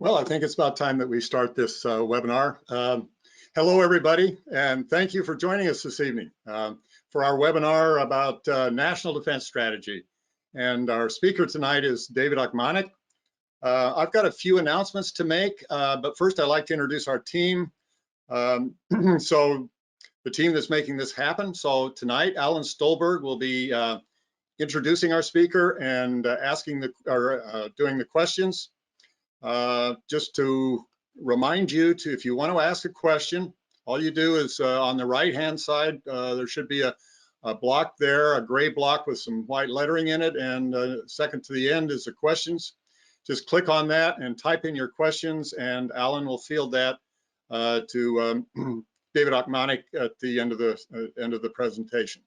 Well, I think it's about time that we start this webinar. Hello, everybody, and thank you for joining us this evening for our webinar about National Defense Strategy. And our speaker tonight is David Ochmanek. I've got a few announcements to make, but first I'd like to introduce our team. So the team that's making this happen. So tonight, Alan Stolberg will be introducing our speaker and doing the questions. Just to remind you if you want to ask a question, all you do is on the right-hand side, there should be a block there, a gray block with some white lettering in it, and second to the end is the questions. Just click on that and type in your questions, and Alan will field that to David Ochmanek at the end of the presentation.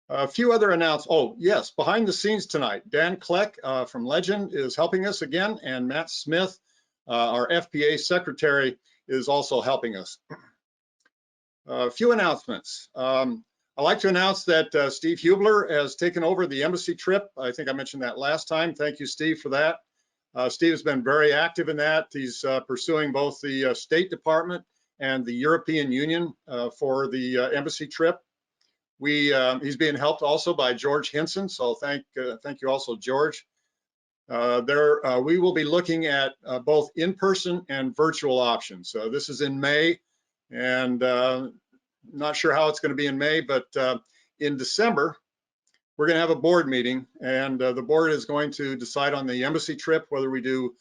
A few other announcements. Oh, yes, behind the scenes tonight, Dan Kleck from Legend is helping us again, and Matt Smith, our FPA secretary, is also helping us. A few announcements. I'd like to announce that Steve Hubler has taken over the embassy trip. I think I mentioned that last time. Thank you, Steve, for that. Steve has been very active in that. He's pursuing both the State Department and the European Union for the embassy trip. He's being helped also by George Hinson, so thank you also, George. We will be looking at both in-person and virtual options. This is in May, and not sure how it's going to be in May, but in December, we're going to have a board meeting, and the board is going to decide on the embassy trip, whether we do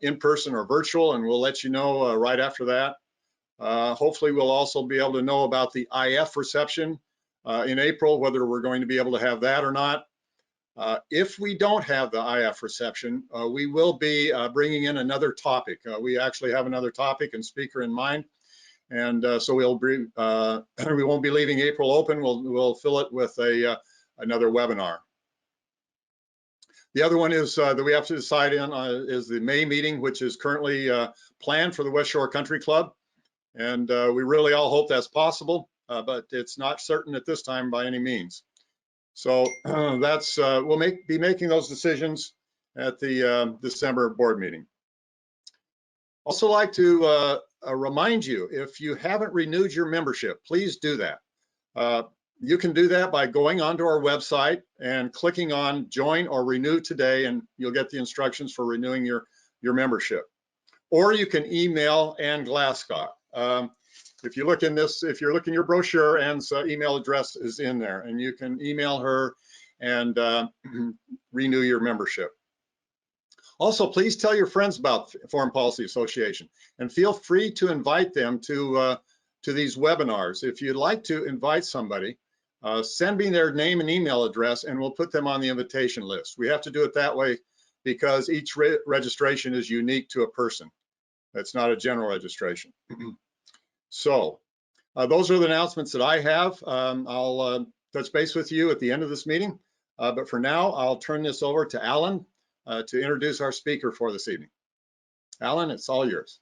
in-person or virtual, and we'll let you know right after that. Hopefully, we'll also be able to know about the IF reception in April, whether we're going to be able to have that or not. If we don't have the IF reception, we will be bringing in another topic. We actually have another topic and speaker in mind, and so we won't be leaving April open. We'll fill it with another webinar. The other one is that we have to decide on is the May meeting, which is currently planned for the West Shore Country Club, and we really all hope that's possible. But it's not certain at this time by any means. So we'll be making those decisions at the December board meeting. Also like to remind you, if you haven't renewed your membership, please do that. You can do that by going onto our website and clicking on Join or Renew Today, and you'll get the instructions for renewing your membership. Or you can email Ann Glasgow. If you look in your brochure, Ann's email address is in there, and you can email her and renew your membership. Also, please tell your friends about Foreign Policy Association, and feel free to invite them to these webinars. If you'd like to invite somebody, send me their name and email address, and we'll put them on the invitation list. We have to do it that way because each registration is unique to a person. It's not a general registration. So those are the announcements that I have. I'll touch base with you at the end of this meeting. But for now, I'll turn this over to Alan to introduce our speaker for this evening. Alan, it's all yours.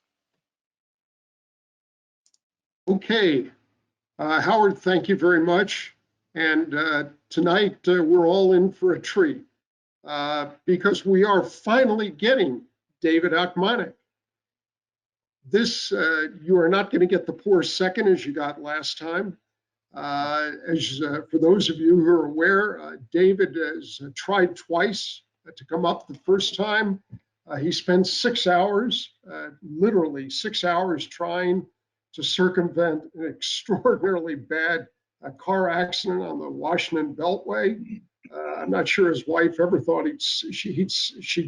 Okay, Howard, thank you very much. And tonight we're all in for a treat because we are finally getting David Ochmanek. This, you are not going to get the poor second as you got last time. For those of you who are aware, David has tried twice to come up the first time. He spent 6 hours, literally 6 hours, trying to circumvent an extraordinarily bad car accident on the Washington Beltway. I'm not sure his wife ever thought she'd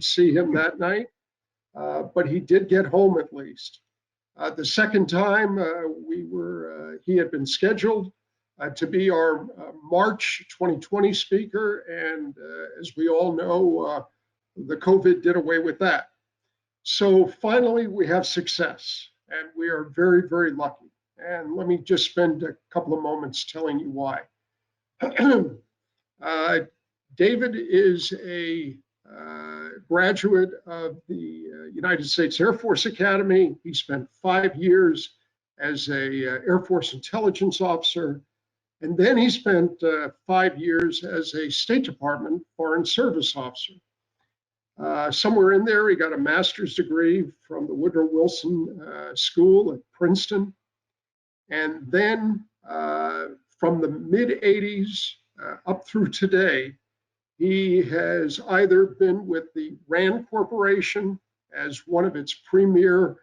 see him that night, but he did get home at least. The second time he had been scheduled to be our March 2020 speaker, and as we all know, the COVID did away with that. So finally we have success, and we are very, very lucky. And let me just spend a couple of moments telling you why. David is a graduate of the United States Air Force Academy. He spent 5 years as a Air Force intelligence officer, and then he spent 5 years as a State Department Foreign Service officer. Somewhere in there, he got a master's degree from the Woodrow Wilson School at Princeton. And then from the mid 80s up through today, he has either been with the RAND Corporation as one of its premier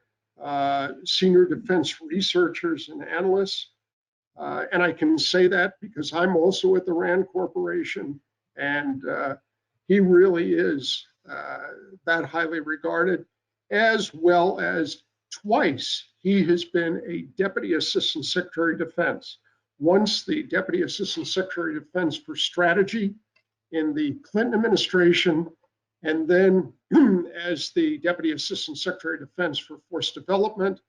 senior defense researchers and analysts. And I can say that because I'm also at the RAND Corporation, and he really is that highly regarded, as well as twice he has been a Deputy Assistant Secretary of Defense. Once the Deputy Assistant Secretary of Defense for Strategy in the Clinton administration, and then as the Deputy Assistant Secretary of Defense for Force Development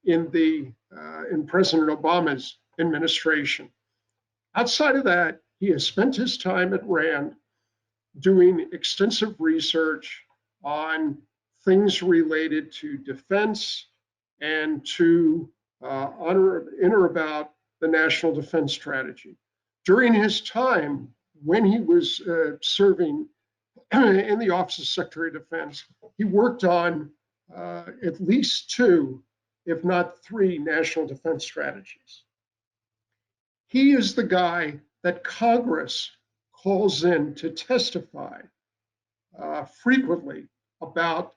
in President Obama's administration. Outside of that, he has spent his time at RAND doing extensive research on things related to defense and to in or about the National Defense Strategy. During his time when he was serving in the Office of Secretary of Defense, he worked on at least 2, if not 3, national defense strategies. He is the guy that Congress calls in to testify frequently about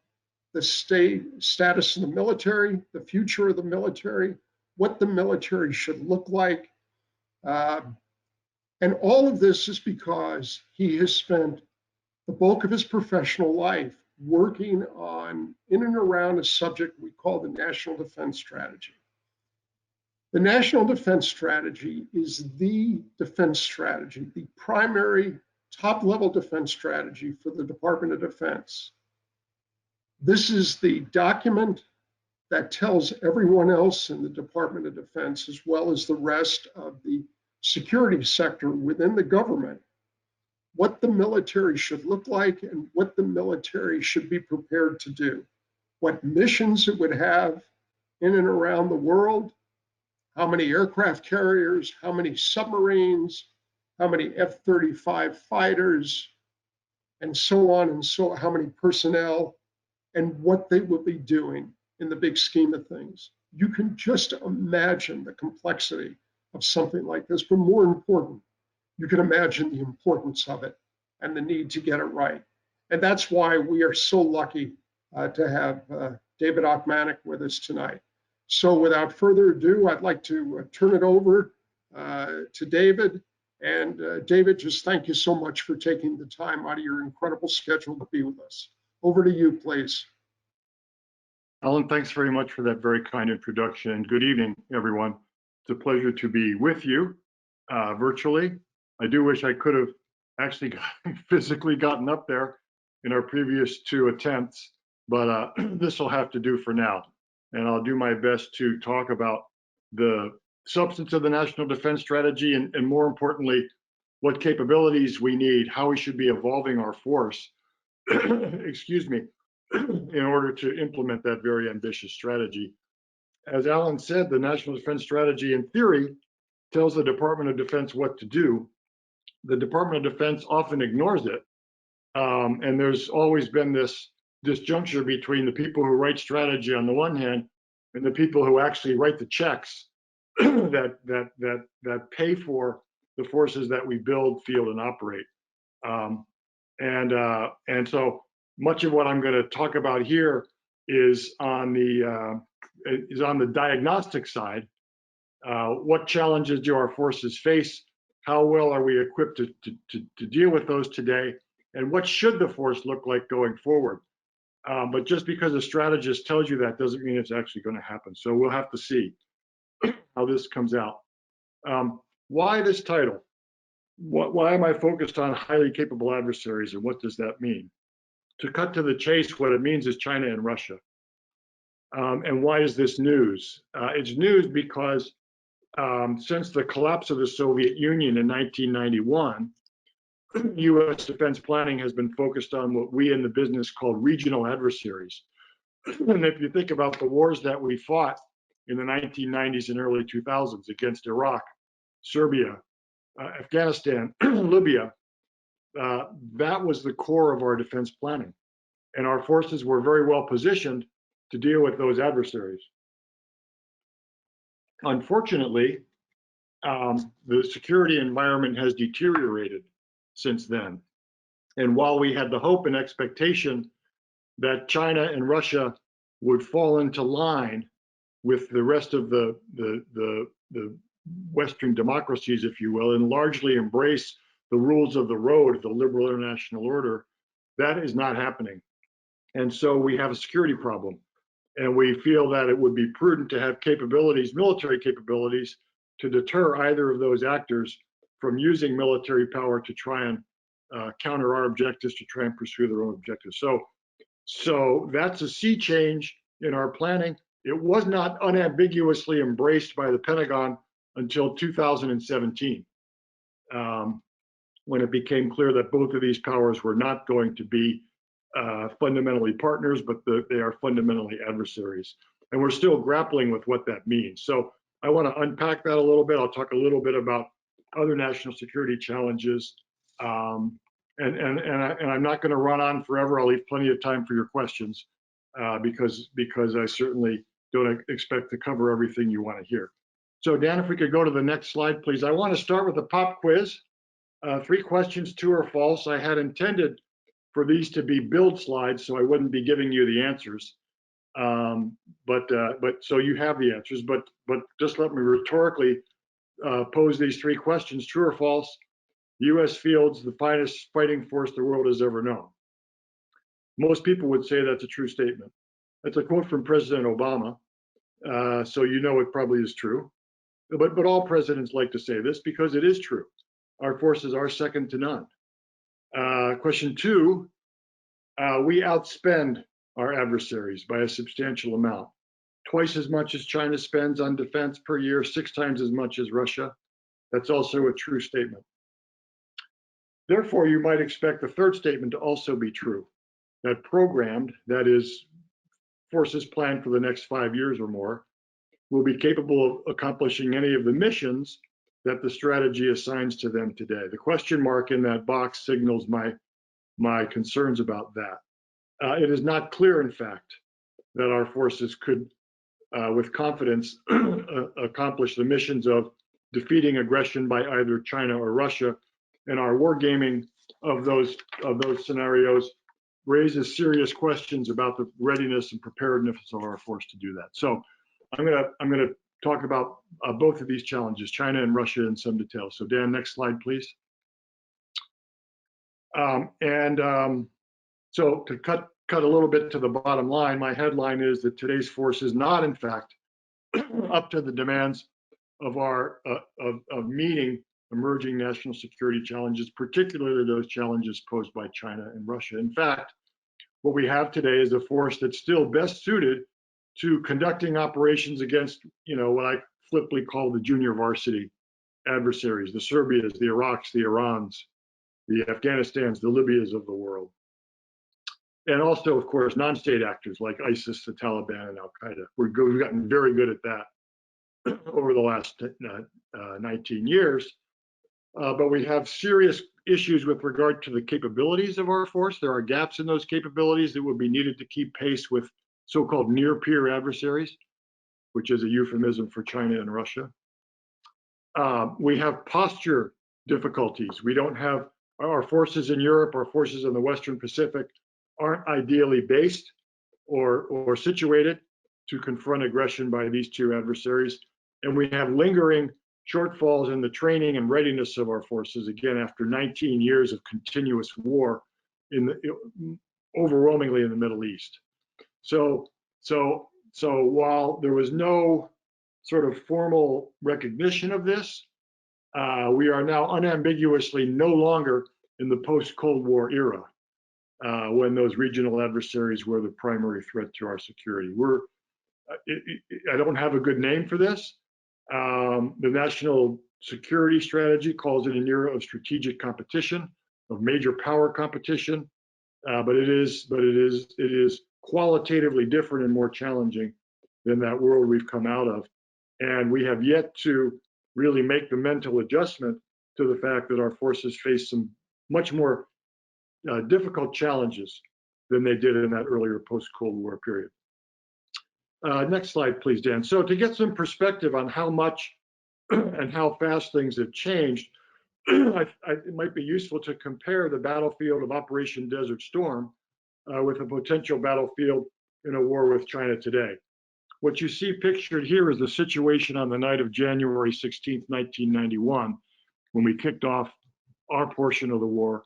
the status of the military, the future of the military, what the military should look like. And all of this is because he has spent the bulk of his professional life working on, in and around a subject we call the National Defense Strategy. The National Defense Strategy is the defense strategy, the primary top-level defense strategy for the Department of Defense. This is the document that tells everyone else in the Department of Defense, as well as the rest of the security sector within the government, what the military should look like and what the military should be prepared to do, what missions it would have in and around the world, how many aircraft carriers, how many submarines, how many F-35 fighters, and so on and so, how many personnel, and what they will be doing in the big scheme of things. You can just imagine the complexity of something like this, but more important, you can imagine the importance of it and the need to get it right. And that's why we are so lucky to have David Ochmanek with us tonight. So without further ado, I'd like to turn it over to David. And David, just thank you so much for taking the time out of your incredible schedule to be with us. Over to you, please. Alan, thanks very much for that very kind introduction. Good evening, everyone. It's a pleasure to be with you virtually. I do wish I could have actually physically gotten up there in our previous 2 attempts, but this will have to do for now. And I'll do my best to talk about the substance of the National Defense Strategy and more importantly, what capabilities we need, how we should be evolving our force, excuse me, in order to implement that very ambitious strategy. As Alan said, the National Defense Strategy in theory tells the Department of Defense what to do. The Department of Defense often ignores it. And there's always been this disjuncture between the people who write strategy on the one hand and the people who actually write the checks that pay for the forces that we build, field, and operate. And so much of what I'm going to talk about here is on the diagnostic side. What challenges do our forces face? How well are we equipped to deal with those today? And what should the force look like going forward? But just because a strategist tells you that doesn't mean it's actually going to happen. So we'll have to see how this comes out. Why this title? Why am I focused on highly capable adversaries, and what does that mean? To cut to the chase, what it means is China and Russia. And why is this news? It's news because since the collapse of the Soviet Union in 1991, U.S. defense planning has been focused on what we in the business call regional adversaries. And if you think about the wars that we fought in the 1990s and early 2000s against Iraq, Serbia, Afghanistan, Libya, that was the core of our defense planning. And our forces were very well positioned to deal with those adversaries. Unfortunately, the security environment has deteriorated since then. And while we had the hope and expectation that China and Russia would fall into line with the rest of the Western democracies, if you will, and largely embrace the rules of the road, the liberal international order, that is not happening. And so we have a security problem. And we feel that it would be prudent to have capabilities, military capabilities, to deter either of those actors from using military power to try and counter our objectives, to try and pursue their own objectives. So that's a sea change in our planning. It was not unambiguously embraced by the Pentagon until 2017, when it became clear that both of these powers were not going to be fundamentally partners, but they are fundamentally adversaries. And we're still grappling with what that means. So I want to unpack that a little bit. I'll talk a little bit about other national security challenges. And I'm not going to run on forever. I'll leave plenty of time for your questions because I certainly don't expect to cover everything you want to hear. So Dan, if we could go to the next slide, please. I want to start with a pop quiz. 3 questions, true or false. I had intended for these to be build slides, so I wouldn't be giving you the answers. But so you have the answers, but just let me rhetorically pose these 3 questions, true or false. U.S. fields the finest fighting force the world has ever known. Most people would say that's a true statement. That's a quote from President Obama, so you know it probably is true. But all presidents like to say this because it is true. Our forces are second to none. Question 2, we outspend our adversaries by a substantial amount. Twice as much as China spends on defense per year, 6 times as much as Russia. That's also a true statement. Therefore, you might expect the 3rd statement to also be true, that programmed, that is, forces planned for the next 5 years or more, will be capable of accomplishing any of the missions that the strategy assigns to them today. The question mark in that box signals my concerns about that. It is not clear, in fact, that our forces could, with confidence, accomplish the missions of defeating aggression by either China or Russia. And our wargaming of those scenarios raises serious questions about the readiness and preparedness of our force to do that. So I'm gonna talk about both of these challenges, China and Russia, in some detail. So Dan, next slide, please. So to cut a little bit to the bottom line, my headline is that today's force is not, in fact, up to the demands of our of meeting emerging national security challenges, particularly those challenges posed by China and Russia. In fact, what we have today is a force that's still best suited to conducting operations against, what I flippantly call the junior varsity adversaries, the Serbias, the Iraqs, the Irans, the Afghanistans, the Libyas of the world. And also, of course, non-state actors like ISIS, the Taliban, and Al-Qaeda. We've gotten very good at that over the last 19 years. But we have serious issues with regard to the capabilities of our force. There are gaps in those capabilities that would be needed to keep pace with so-called near-peer adversaries, which is a euphemism for China and Russia. We have posture difficulties. We don't have our forces in Europe, our forces in the Western Pacific aren't ideally based or situated to confront aggression by these 2 adversaries. And we have lingering shortfalls in the training and readiness of our forces, again, after 19 years of continuous war overwhelmingly in the Middle East. So while there was no sort of formal recognition of this, we are now unambiguously no longer in the post-Cold War era, when those regional adversaries were the primary threat to our security. I don't have a good name for this. The national security strategy calls it an era of strategic competition, of major power competition, but it is qualitatively different and more challenging than that world we've come out of. And we have yet to really make the mental adjustment to the fact that our forces face some much more difficult challenges than they did in that earlier post-Cold War period. Next slide, please, Dan. So to get some perspective on how much and how fast things have changed, it might be useful to compare the battlefield of Operation Desert Storm with a potential battlefield in a war with China today. What you see pictured here is the situation on the night of January 16th, 1991, when we kicked off our portion of the war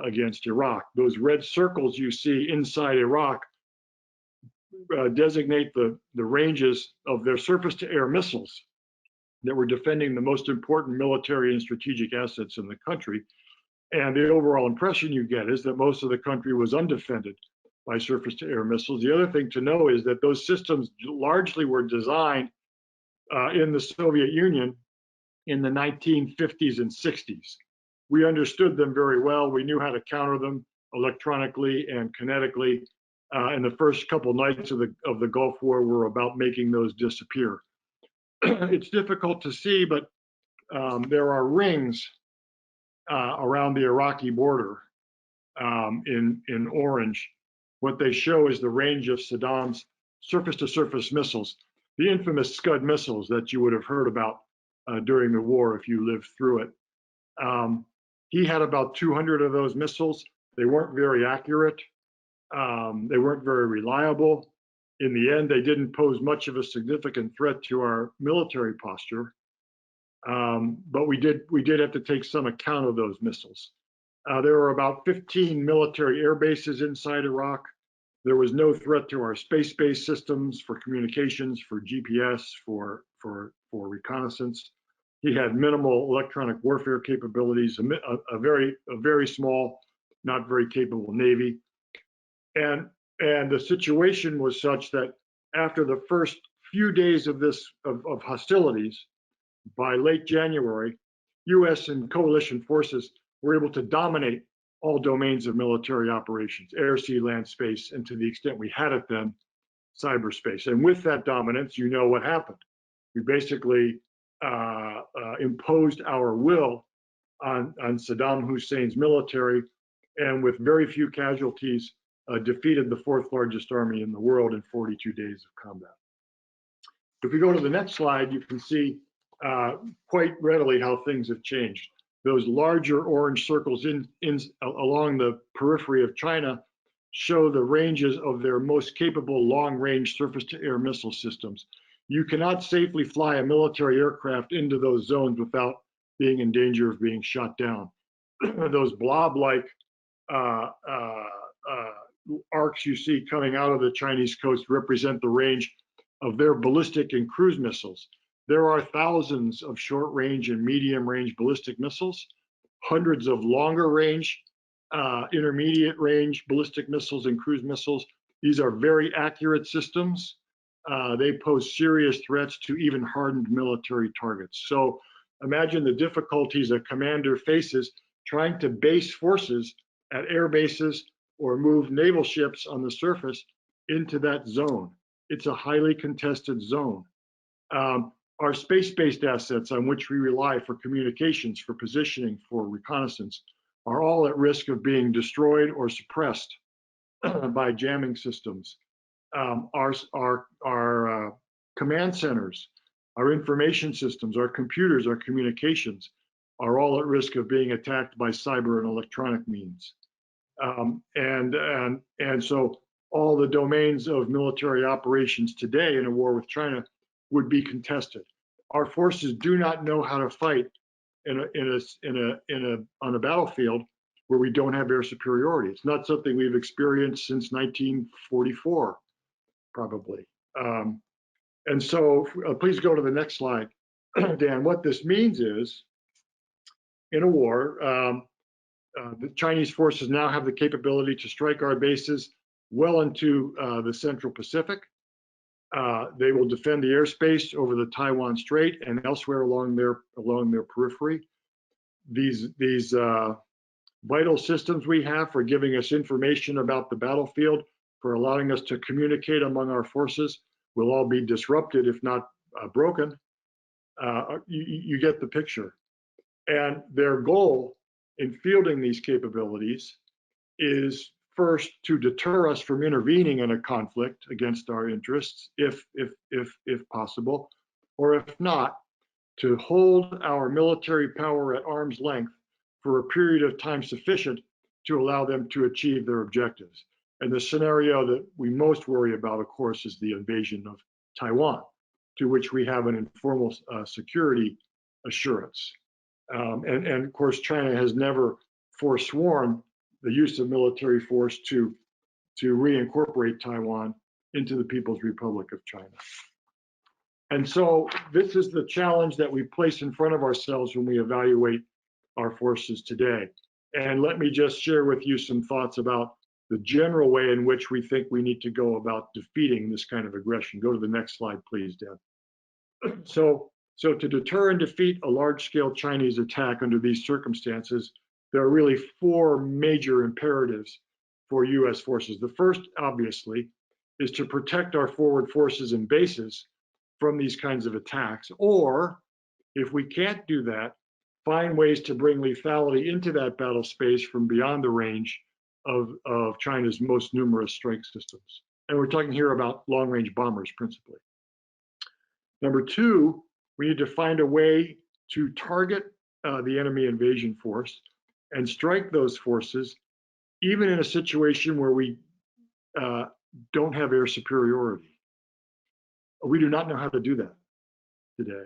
against Iraq. Those red circles you see inside Iraq designate the ranges of their surface-to-air missiles that were defending the most important military and strategic assets in the country. And the overall impression you get is that most of the country was undefended by surface-to-air missiles. The other thing to know is that those systems largely were designed in the Soviet Union in the 1950s and 60s. We understood them very well. We knew how to counter them electronically and kinetically. And the first couple nights of the Gulf War were about making those disappear. It's difficult to see, but there are rings around the Iraqi border in orange. What they show is the range of Saddam's surface-to-surface missiles, the infamous Scud missiles that you would have heard about during the war if you lived through it. He had about 200 of those missiles. They weren't very accurate. They weren't very reliable. In the end, they didn't pose much of a significant threat to our military posture, but we did have to take some account of those missiles. There were about 15 military air bases inside Iraq. There was no threat to our space-based systems for communications, for GPS, for reconnaissance. He had minimal electronic warfare capabilities, a very small, not very capable Navy. And the situation was such that after the first few days of hostilities, by late January, U.S. and coalition forces were able to dominate all domains of military operations, air, sea, land, space, and to the extent we had it then, cyberspace. And with that dominance, you know what happened. We basically imposed our will on Saddam Hussein's military, and with very few casualties, defeated the fourth largest army in the world in 42 days of combat. If we go to the next slide, you can see quite readily how things have changed. Those larger orange circles along the periphery of China show the ranges of their most capable long-range surface-to-air missile systems. You cannot safely fly a military aircraft into those zones without being in danger of being shot down. Those blob-like arcs you see coming out of the Chinese coast represent the range of their ballistic and cruise missiles. There are thousands of short-range and medium-range ballistic missiles, hundreds of longer-range, intermediate-range ballistic missiles and cruise missiles. These are very accurate systems. They pose serious threats to even hardened military targets. So imagine the difficulties a commander faces trying to base forces at air bases or move naval ships on the surface into that zone. It's a highly contested zone. Our space-based assets on which we rely for communications, for positioning, for reconnaissance, are all at risk of being destroyed or suppressed by jamming systems. Our command centers, our information systems, our computers, our communications are all at risk of being attacked by cyber and electronic means. And so all the domains of military operations today in a war with China would be contested. Our forces do not know how to fight on a battlefield where we don't have air superiority. It's not something we've experienced since 1944, probably. And so please go to the next slide, Dan. What this means is, in a war, the Chinese forces now have the capability to strike our bases well into the Central Pacific. They will defend the airspace over the Taiwan Strait and elsewhere along their periphery. These vital systems we have for giving us information about the battlefield, for allowing us to communicate among our forces, will all be disrupted, if not broken. You get the picture. And their goal in fielding these capabilities is first to deter us from intervening in a conflict against our interests, if possible, or if not, to hold our military power at arm's length for a period of time sufficient to allow them to achieve their objectives. And the scenario that we most worry about, of course, is the invasion of Taiwan, to which we have an informal security assurance. And of course, China has never forsworn the use of military force to reincorporate Taiwan into the People's Republic of China. And so this is the challenge that we place in front of ourselves when we evaluate our forces today. And let me just share with you some thoughts about the general way in which we think we need to go about defeating this kind of aggression. Go to the next slide, please, Dan. So to deter and defeat a large-scale Chinese attack under these circumstances, there are really four major imperatives for U.S. forces. The first, obviously, is to protect our forward forces and bases from these kinds of attacks, or if we can't do that, find ways to bring lethality into that battle space from beyond the range of China's most numerous strike systems. And we're talking here about long-range bombers principally. Number two, we need to find a way to target the enemy invasion force and strike those forces, even in a situation where we don't have air superiority. We do not know how to do that today.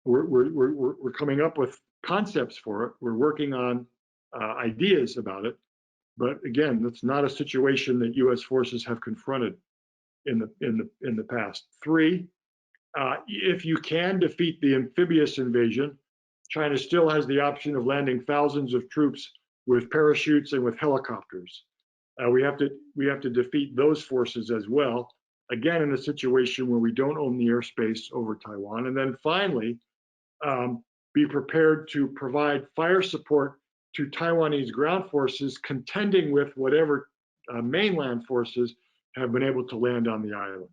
We're coming up with concepts for it. We're working on ideas about it. But again, that's not a situation that U.S. forces have confronted in the past. Three, if you can defeat the amphibious invasion, China still has the option of landing thousands of troops with parachutes and with helicopters. We have to defeat those forces as well. Again, in a situation where we don't own the airspace over Taiwan. And then finally, be prepared to provide fire support to Taiwanese ground forces contending with whatever mainland forces have been able to land on the island.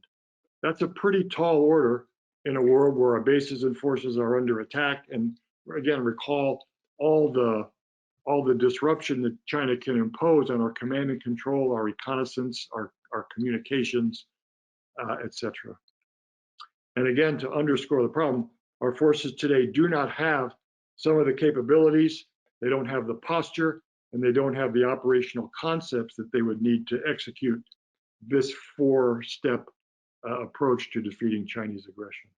That's a pretty tall order in a world where our bases and forces are under attack. And again, recall all the disruption that China can impose on our command and control, our reconnaissance, our communications, etc. And again, to underscore the problem, our forces today do not have some of the capabilities, they don't have the posture, and they don't have the operational concepts that they would need to execute this four-step approach to defeating Chinese aggression.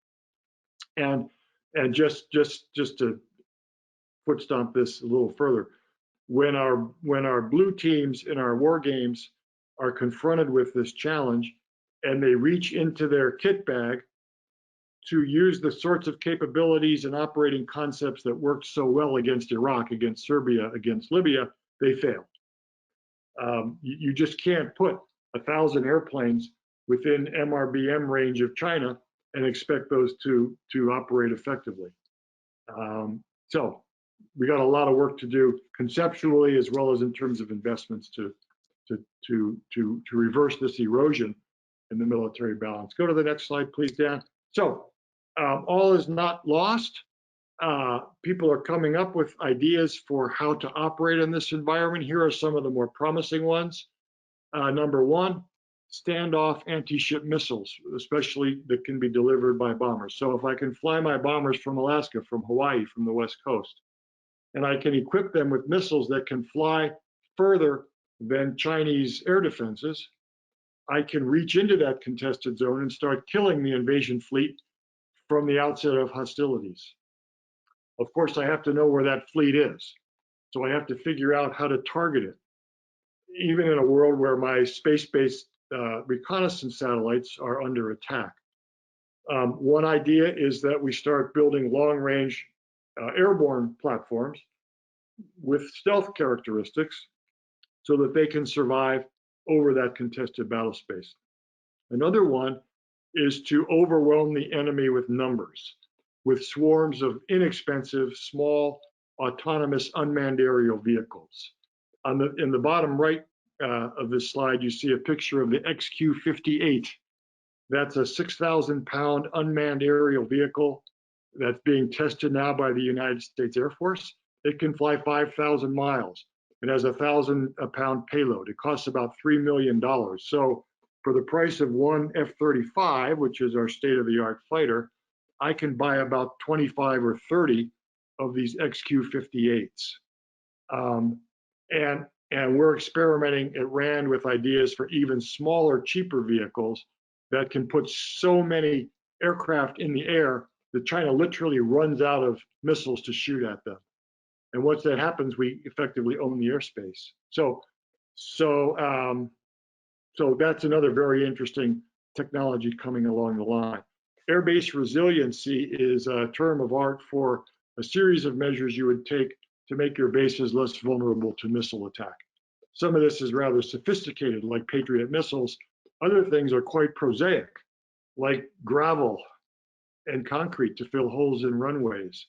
And just to foot stomp this a little further, when our blue teams in our war games are confronted with this challenge and they reach into their kit bag to use the sorts of capabilities and operating concepts that worked so well against Iraq, against Serbia, against Libya, they fail. You just can't put 1,000 airplanes within MRBM range of China and expect those to operate effectively. So we got a lot of work to do conceptually as well as in terms of investments to reverse this erosion in the military balance. Go to the next slide, please, Dan. So all is not lost. People are coming up with ideas for how to operate in this environment. Here are some of the more promising ones. Number one, standoff anti-ship missiles, especially that can be delivered by bombers. So if I can fly my bombers from Alaska, from Hawaii, from the West Coast, and I can equip them with missiles that can fly further than Chinese air defenses, I can reach into that contested zone and start killing the invasion fleet from the outset of hostilities. Of course, I have to know where that fleet is. So I have to figure out how to target it. Even in a world where my space-based reconnaissance satellites are under attack. One idea is that we start building long-range airborne platforms with stealth characteristics so that they can survive over that contested battle space. Another one is to overwhelm the enemy with numbers, with swarms of inexpensive, small, autonomous unmanned aerial vehicles. In the bottom right of this slide, you see a picture of the XQ-58. That's a 6,000-pound unmanned aerial vehicle that's being tested now by the United States Air Force. It can fly 5,000 miles. It has a 1,000-pound payload. It costs about $3 million. So for the price of one F-35, which is our state-of-the-art fighter, I can buy about 25 or 30 of these XQ-58s. And we're experimenting at RAND with ideas for even smaller, cheaper vehicles that can put so many aircraft in the air that China literally runs out of missiles to shoot at them. And once that happens, we effectively own the airspace. So that's another very interesting technology coming along the line. Air-based resiliency is a term of art for a series of measures you would take to make your bases less vulnerable to missile attack. Some of this is rather sophisticated, like Patriot missiles. Other things are quite prosaic, like gravel and concrete to fill holes in runways,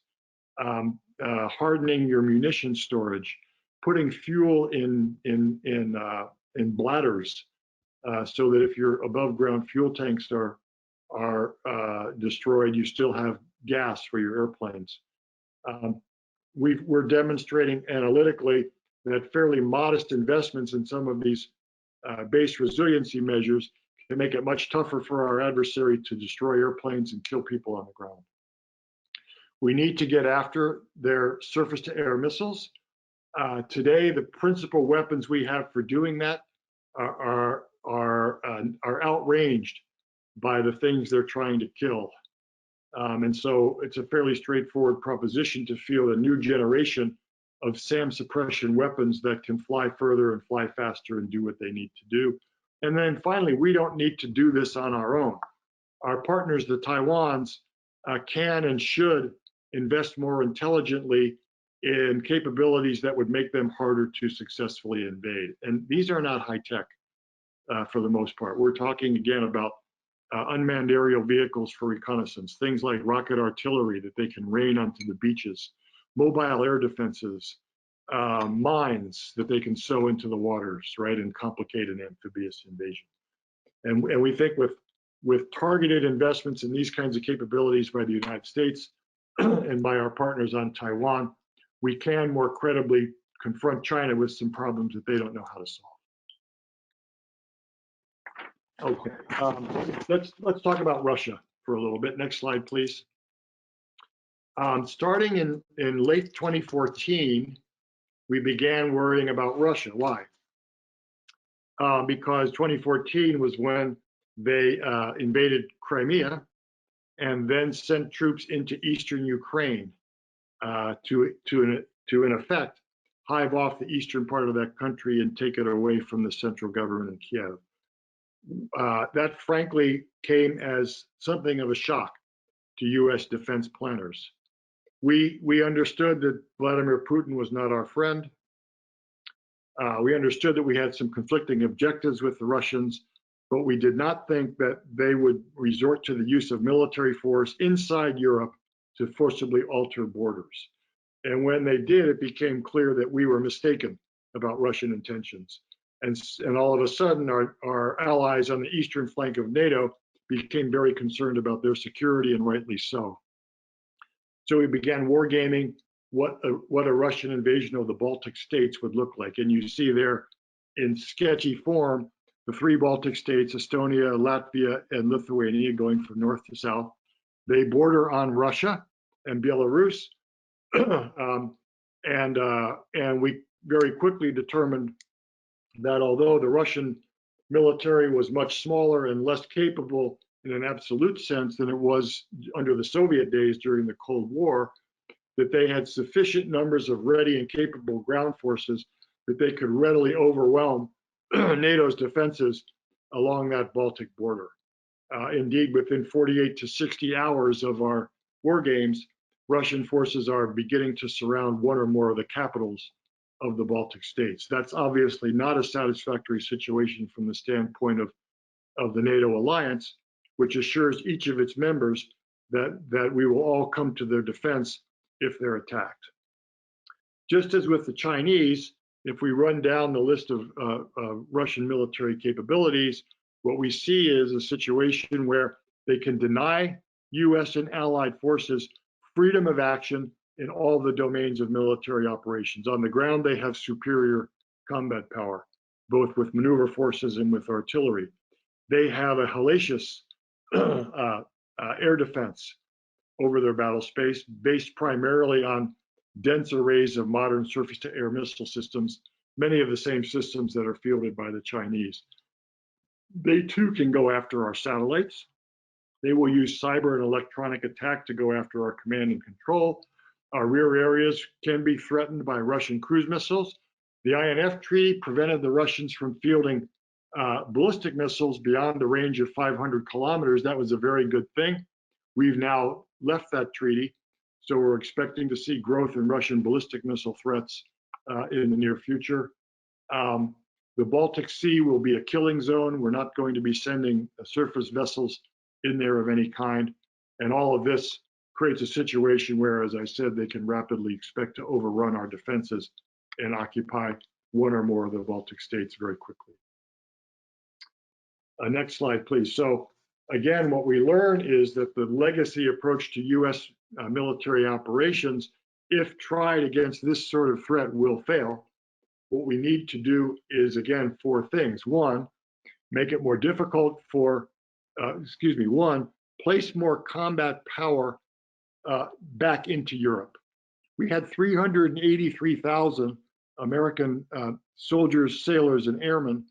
hardening your munition storage, putting fuel in bladders so that if your above ground fuel tanks are destroyed, you still have gas for your airplanes. We're demonstrating analytically that fairly modest investments in some of these base resiliency measures can make it much tougher for our adversary to destroy airplanes and kill people on the ground. We need to get after their surface-to-air missiles. Today, the principal weapons we have for doing that are outranged by the things they're trying to kill. And so it's a fairly straightforward proposition to field a new generation of SAM suppression weapons that can fly further and fly faster and do what they need to do. And then finally, we don't need to do this on our own. Our partners, the Taiwans, can and should invest more intelligently in capabilities that would make them harder to successfully invade. And these are not high tech for the most part. We're talking again about unmanned aerial vehicles for reconnaissance, things like rocket artillery that they can rain onto the beaches, mobile air defenses, mines that they can sow into the waters, right, and complicate an amphibious invasion. And we think with targeted investments in these kinds of capabilities by the United States and by our partners on Taiwan, we can more credibly confront China with some problems that they don't know how to solve. Okay, let's talk about Russia for a little bit. Next slide, please. Starting in late 2014, we began worrying about Russia. Why? Because 2014 was when they invaded Crimea and then sent troops into eastern Ukraine to in effect hive off the eastern part of that country and take it away from the central government in Kiev. That frankly came as something of a shock to US defense planners. We understood that Vladimir Putin was not our friend. We understood that we had some conflicting objectives with the Russians, but we did not think that they would resort to the use of military force inside Europe to forcibly alter borders. And when they did, it became clear that we were mistaken about Russian intentions. And all of a sudden, our allies on the eastern flank of NATO became very concerned about their security, and rightly so. So we began wargaming what a Russian invasion of the Baltic states would look like. And you see there in sketchy form, the three Baltic states, Estonia, Latvia, and Lithuania, going from north to south. They border on Russia and Belarus. And we very quickly determined that although the Russian military was much smaller and less capable in an absolute sense than it was under the Soviet days during the Cold War, that they had sufficient numbers of ready and capable ground forces that they could readily overwhelm NATO's defenses along that Baltic border. Indeed, within 48 to 60 hours of our war games, Russian forces are beginning to surround one or more of the capitals of the Baltic states. That's obviously not a satisfactory situation from the standpoint of the NATO alliance, which assures each of its members that we will all come to their defense if they're attacked. Just as with the Chinese, if we run down the list of Russian military capabilities, what we see is a situation where they can deny US and allied forces freedom of action in all the domains of military operations. On the ground, they have superior combat power, both with maneuver forces and with artillery. They have a hellacious air defense over their battle space, based primarily on dense arrays of modern surface-to-air missile systems, many of the same systems that are fielded by the Chinese. They too can go after our satellites. They will use cyber and electronic attack to go after our command and control. Our rear areas can be threatened by Russian cruise missiles. The INF Treaty prevented the Russians from fielding ballistic missiles beyond the range of 500 kilometers. That was a very good thing. We've now left that treaty, so we're expecting to see growth in Russian ballistic missile threats in the near future. The Baltic Sea will be a killing zone. We're not going to be sending surface vessels in there of any kind. And all of this creates a situation where, as I said, they can rapidly expect to overrun our defenses and occupy one or more of the Baltic states very quickly. Next slide, please. So again, what we learn is that the legacy approach to US military operations, if tried against this sort of threat, will fail. What we need to do is, again, four things. One, make it more difficult for, place more combat power back into Europe. We had 383,000 American soldiers, sailors, and airmen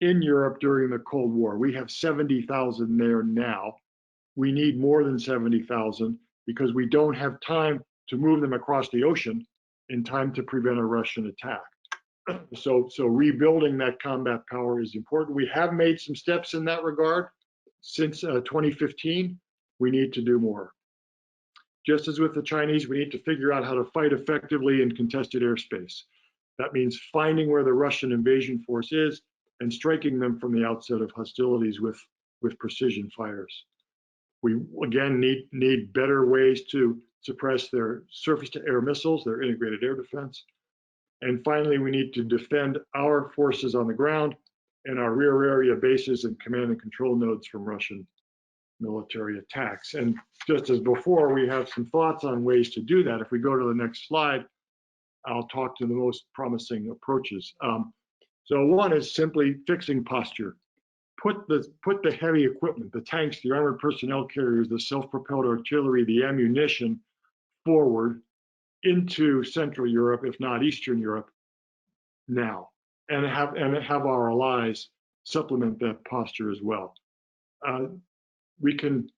in Europe during the Cold War. We have 70,000 there now. We need more than 70,000 because we don't have time to move them across the ocean in time to prevent a Russian attack. So rebuilding that combat power is important. We have made some steps in that regard since 2015. We need to do more. Just as with the Chinese, we need to figure out how to fight effectively in contested airspace. That means finding where the Russian invasion force is and striking them from the outset of hostilities with precision fires. We, again, need better ways to suppress their surface-to-air missiles, their integrated air defense. And finally, we need to defend our forces on the ground and our rear area bases and command and control nodes from Russian military attacks. And just as before, we have some thoughts on ways to do that. If we go to the next slide, I'll talk to the most promising approaches. So one is simply fixing posture. Put the heavy equipment, the tanks, the armored personnel carriers, the self-propelled artillery, the ammunition forward into Central Europe, if not Eastern Europe, now, and have our allies supplement that posture as well. We can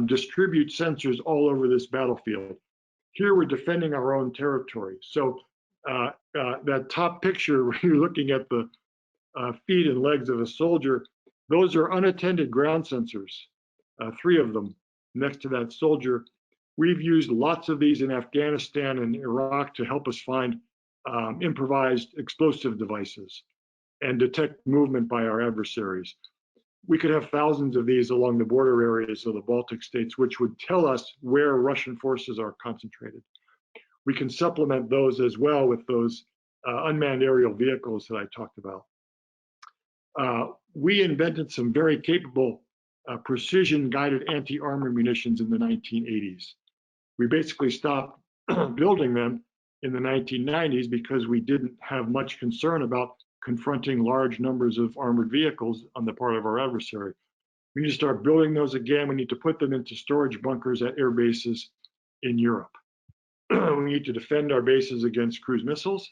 distribute sensors all over this battlefield. Here we're defending our own territory. So that top picture where you're looking at the feet and legs of a soldier, those are unattended ground sensors, 3 of them next to that soldier. We've used lots of these in Afghanistan and Iraq to help us find improvised explosive devices and detect movement by our adversaries. We could have thousands of these along the border areas of the Baltic states, which would tell us where Russian forces are concentrated. We can supplement those as well with those unmanned aerial vehicles that I talked about. We invented some very capable precision-guided anti-armor munitions in the 1980s. We basically stopped building them in the 1990s because we didn't have much concern about confronting large numbers of armored vehicles on the part of our adversary. We need to start building those again. We need to put them into storage bunkers at air bases in Europe. We need to defend our bases against cruise missiles.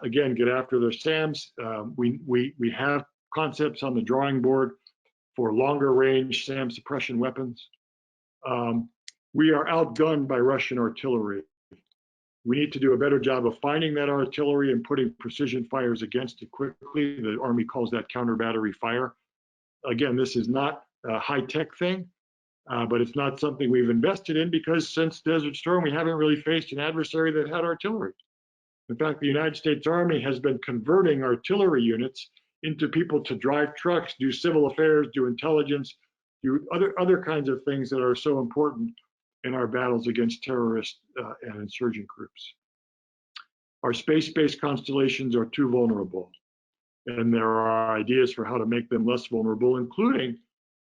Again, get after their SAMs. We have concepts on the drawing board for longer range SAM suppression weapons. We are outgunned by Russian artillery. We need to do a better job of finding that artillery and putting precision fires against it quickly. The Army calls that counter battery fire. Again, this is not a high-tech thing, but it's not something we've invested in because since Desert Storm, we haven't really faced an adversary that had artillery. In fact, the United States Army has been converting artillery units into people to drive trucks, do civil affairs, do intelligence, do other kinds of things that are so important in our battles against terrorist and insurgent groups. Our space-based constellations are too vulnerable, and there are ideas for how to make them less vulnerable, including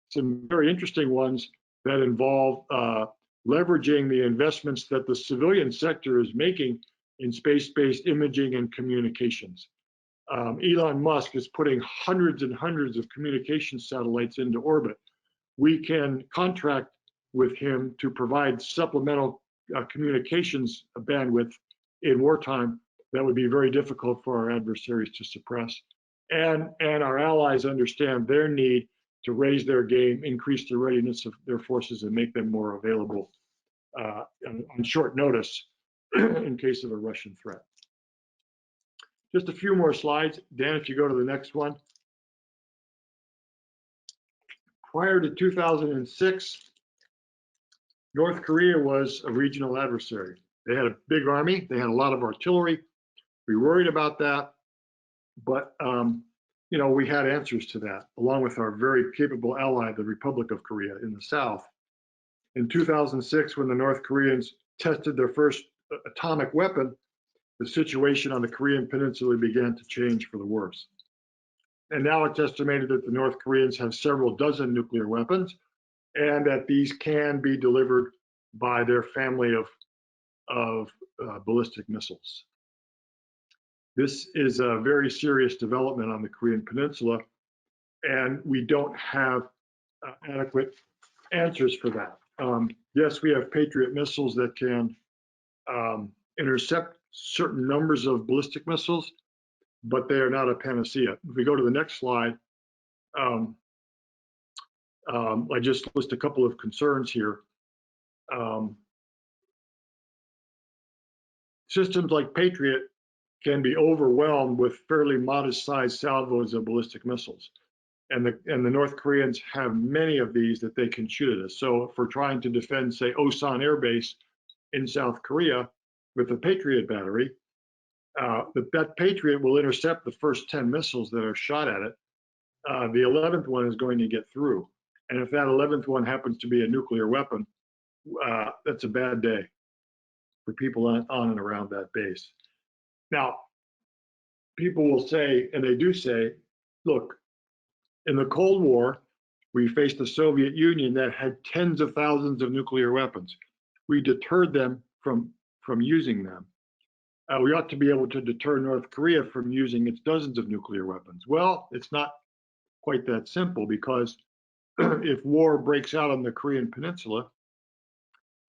some very interesting ones that involve leveraging the investments that the civilian sector is making in space-based imaging and communications. Elon Musk is putting hundreds and hundreds of communication satellites into orbit. We can contract with him to provide supplemental communications bandwidth in wartime that would be very difficult for our adversaries to suppress. And our allies understand their need to raise their game, increase the readiness of their forces, and make them more available on short notice in case of a Russian threat. Just a few more slides. Dan, if you go to the next one. Prior to 2006, North Korea was a regional adversary. They had a big army. They had a lot of artillery. We worried about that. But, you know, we had answers to that, along with our very capable ally, the Republic of Korea in the south. In 2006, when the North Koreans tested their first atomic weapon, the situation on the Korean Peninsula began to change for the worse. And now it's estimated that the North Koreans have several dozen nuclear weapons, and that these can be delivered by their family of ballistic missiles. This is a very serious development on the Korean Peninsula, and we don't have adequate answers for that. Yes, we have Patriot missiles that can intercept certain numbers of ballistic missiles, but they are not a panacea. If we go to the next slide, I just list a couple of concerns here. Systems like Patriot can be overwhelmed with fairly modest-sized salvos of ballistic missiles. And the North Koreans have many of these that they can shoot at us. So if we're trying to defend, say, Osan Air Base in South Korea with a Patriot battery, that Patriot will intercept the first 10 missiles that are shot at it. The 11th one is going to get through. And if that 11th one happens to be a nuclear weapon, that's a bad day for people on and around that base. Now, people will say, and they do say, look, in the Cold War, we faced the Soviet Union that had tens of thousands of nuclear weapons. We deterred them from using them. We ought to be able to deter North Korea from using its dozens of nuclear weapons. Well, it's not quite that simple, because if war breaks out on the Korean Peninsula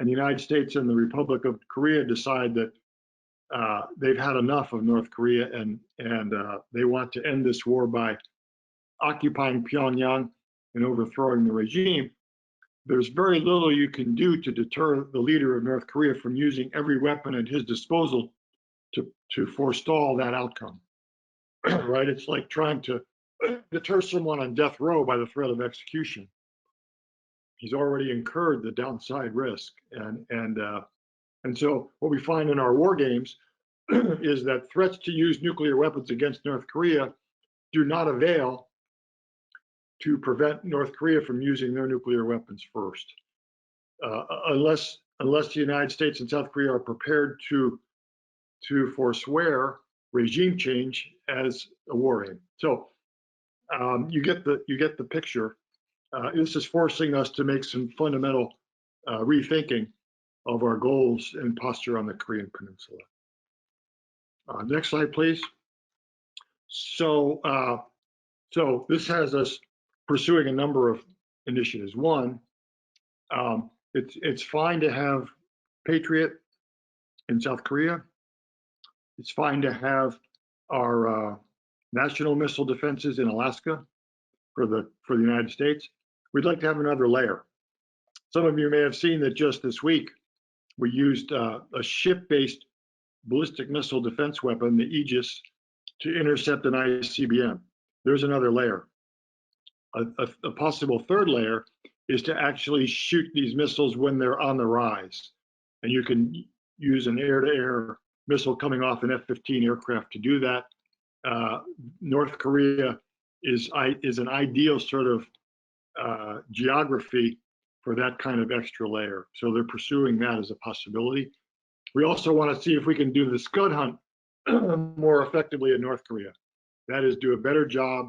and the United States and the Republic of Korea decide that they've had enough of North Korea and they want to end this war by occupying Pyongyang and overthrowing the regime, there's very little you can do to deter the leader of North Korea from using every weapon at his disposal to forestall that outcome, right? It's like trying to deter someone on death row by the threat of execution. He's already incurred the downside risk. And so what we find in our war games is that threats to use nuclear weapons against North Korea do not avail to prevent North Korea from using their nuclear weapons first, unless the United States and South Korea are prepared to forswear regime change as a war aim. So you get the picture. This is forcing us to make some fundamental rethinking of our goals and posture on the Korean Peninsula. Next slide, please. So this has us pursuing a number of initiatives. One, it's fine to have Patriot in South Korea. It's fine to have our national missile defenses in Alaska for the United States. We'd like to have another layer. Some of you may have seen that just this week we used a ship-based ballistic missile defense weapon, the Aegis, to intercept an ICBM. There's another layer. A possible third layer is to actually shoot these missiles when they're on the rise. And you can use an air-to-air missile coming off an F-15 aircraft to do that. North Korea is an ideal sort of geography for that kind of extra layer. So they're pursuing that as a possibility. We also want to see if we can do the Scud hunt more effectively in North Korea. That is, do a better job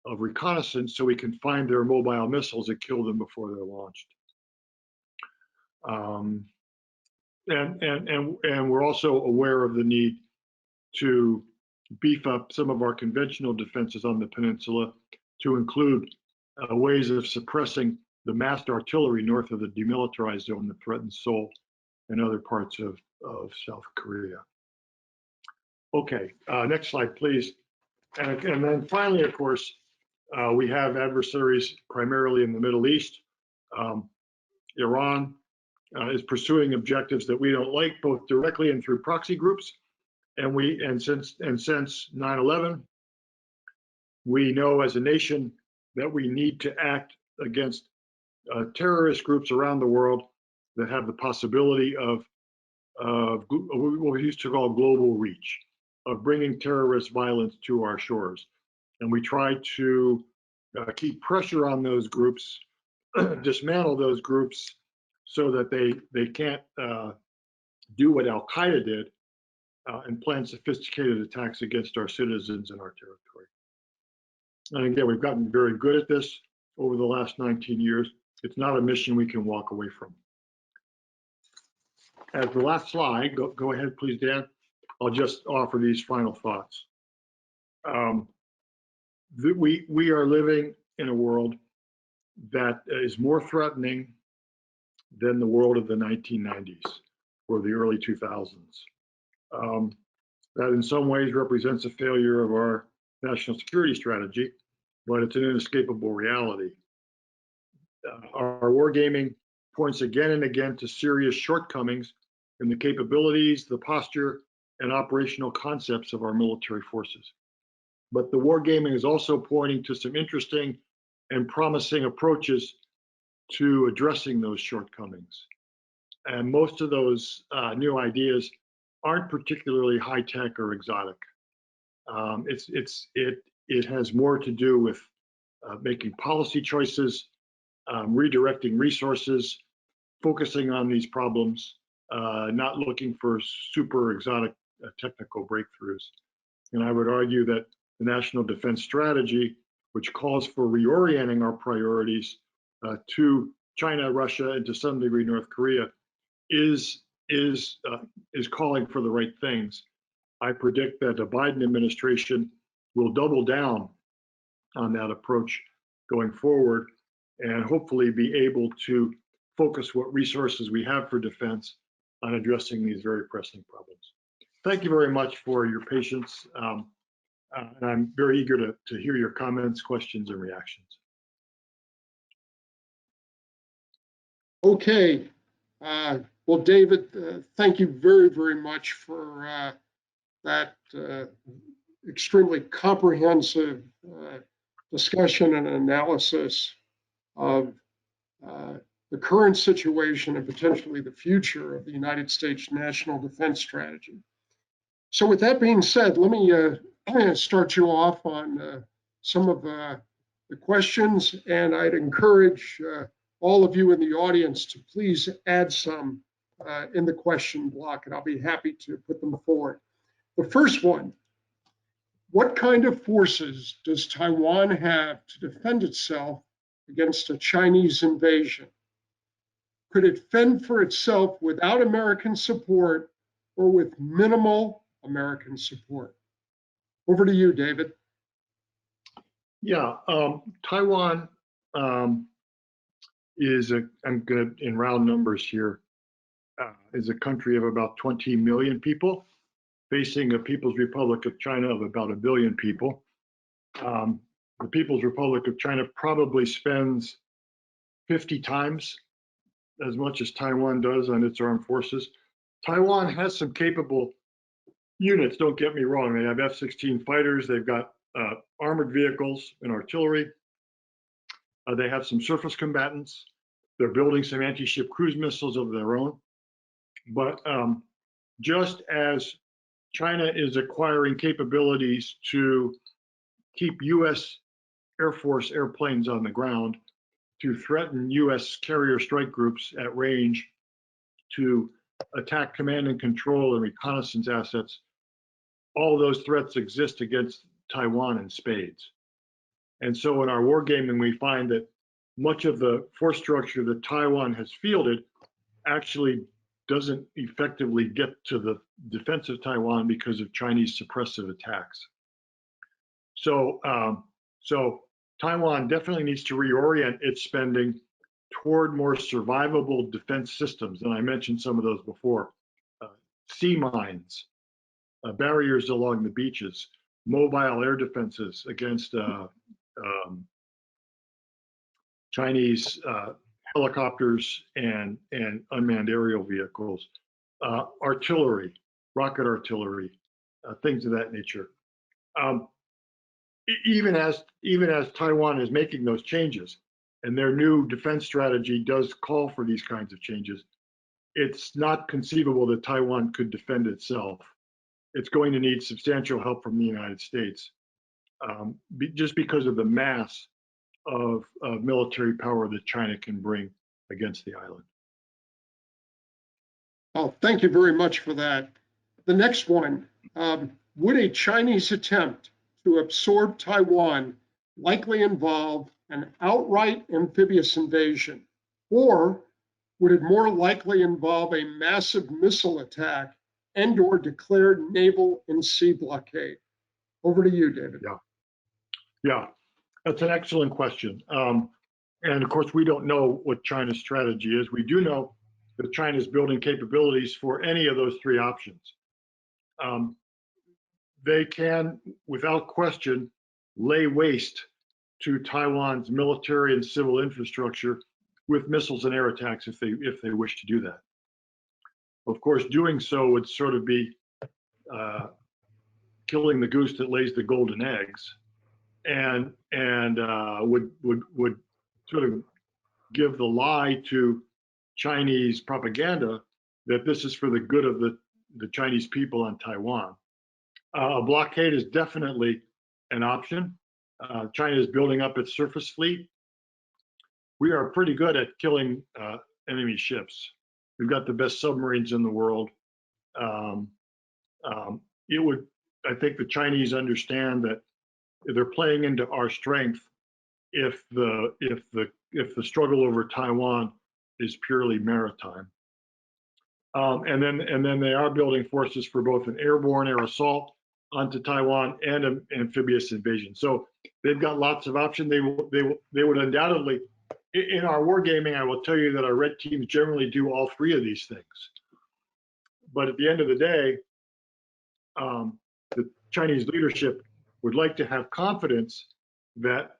of reconnaissance so we can find their mobile missiles and kill them before they're launched. And we're also aware of the need to beef up some of our conventional defenses on the peninsula to include ways of suppressing the massed artillery north of the demilitarized zone that threatens Seoul and other parts of South Korea. Okay, next slide, please. And then finally, of course, we have adversaries primarily in the Middle East. Iran is pursuing objectives that we don't like, both directly and through proxy groups. And since 9/11, we know as a nation that we need to act against terrorist groups around the world that have the possibility of what we used to call global reach, of bringing terrorist violence to our shores. And we try to keep pressure on those groups, dismantle those groups so that they can't do what Al Qaeda did and plan sophisticated attacks against our citizens and our territory. And again, we've gotten very good at this over the last 19 years. It's not a mission we can walk away from. As the last slide, go ahead, please, Dan. I'll just offer these final thoughts. We are living in a world that is more threatening than the world of the 1990s or the early 2000s. That in some ways represents a failure of our national security strategy, but it's an inescapable reality. Our wargaming points again and again to serious shortcomings in the capabilities, the posture, and operational concepts of our military forces. But the wargaming is also pointing to some interesting and promising approaches to addressing those shortcomings. And most of those new ideas aren't particularly high tech or exotic. It has more to do with making policy choices, redirecting resources, focusing on these problems, not looking for super exotic technical breakthroughs. And I would argue that the National Defense Strategy, which calls for reorienting our priorities to China, Russia, and to some degree North Korea, is calling for the right things. I predict that the Biden administration will double down on that approach going forward and hopefully be able to focus what resources we have for defense on addressing these very pressing problems. Thank you very much for your patience. And I'm very eager to hear your comments, questions, and reactions. Okay. Well, David, thank you very, very much for that extremely comprehensive discussion and analysis of the current situation and potentially the future of the United States National Defense Strategy. So with that being said, let me start you off on some of the questions, and I'd encourage all of you in the audience to please add some in the question block, and I'll be happy to put them forward. The first one, what kind of forces does Taiwan have to defend itself against a Chinese invasion? Could it fend for itself without American support or with minimal American support? Over to you, David. Yeah, Taiwan is I'm good in round numbers here, is a country of about 20 million people, facing a People's Republic of China of about 1 billion people. The People's Republic of China probably spends 50 times as much as Taiwan does on its armed forces. Taiwan has some capable units, don't get me wrong. They have F-16 fighters, they've got armored vehicles and artillery. They have some surface combatants. They're building some anti-ship cruise missiles of their own. But just as China is acquiring capabilities to keep US Air Force airplanes on the ground, to threaten US carrier strike groups at range, to attack command and control and reconnaissance assets, all those threats exist against Taiwan in spades. And so in our wargaming, we find that much of the force structure that Taiwan has fielded actually doesn't effectively get to the defense of Taiwan because of Chinese suppressive attacks. So, so Taiwan definitely needs to reorient its spending toward more survivable defense systems. And I mentioned some of those before. Sea mines, barriers along the beaches, mobile air defenses against Chinese helicopters and unmanned aerial vehicles, artillery, rocket artillery, things of that nature. Even as Taiwan is making those changes, and their new defense strategy does call for these kinds of changes, it's not conceivable that Taiwan could defend itself. It's going to need substantial help from the United States, just because of the mass of military power that China can bring against the island. Oh, thank you very much for that. The next one, would a Chinese attempt to absorb Taiwan likely involve an outright amphibious invasion, or would it more likely involve a massive missile attack and/or declared naval and sea blockade? Over to you, David. Yeah, that's an excellent question. And of course, we don't know what China's strategy is. We do know that China is building capabilities for any of those three options. They can, without question, lay waste to Taiwan's military and civil infrastructure with missiles and air attacks if they wish to do that. Of course, doing so would sort of be killing the goose that lays the golden eggs, and would sort of give the lie to Chinese propaganda that this is for the good of the Chinese people on Taiwan. A blockade is definitely an option. China is building up its surface fleet. We are pretty good at killing enemy ships. We've got the best submarines in the world. I think the Chinese understand that they're playing into our strength if the struggle over Taiwan is purely maritime. And then they are building forces for both an airborne air assault onto Taiwan and an amphibious invasion. So they've got lots of options. They would undoubtedly, in our wargaming, I will tell you that our red teams generally do all three of these things. But at the end of the day, the Chinese leadership would like to have confidence that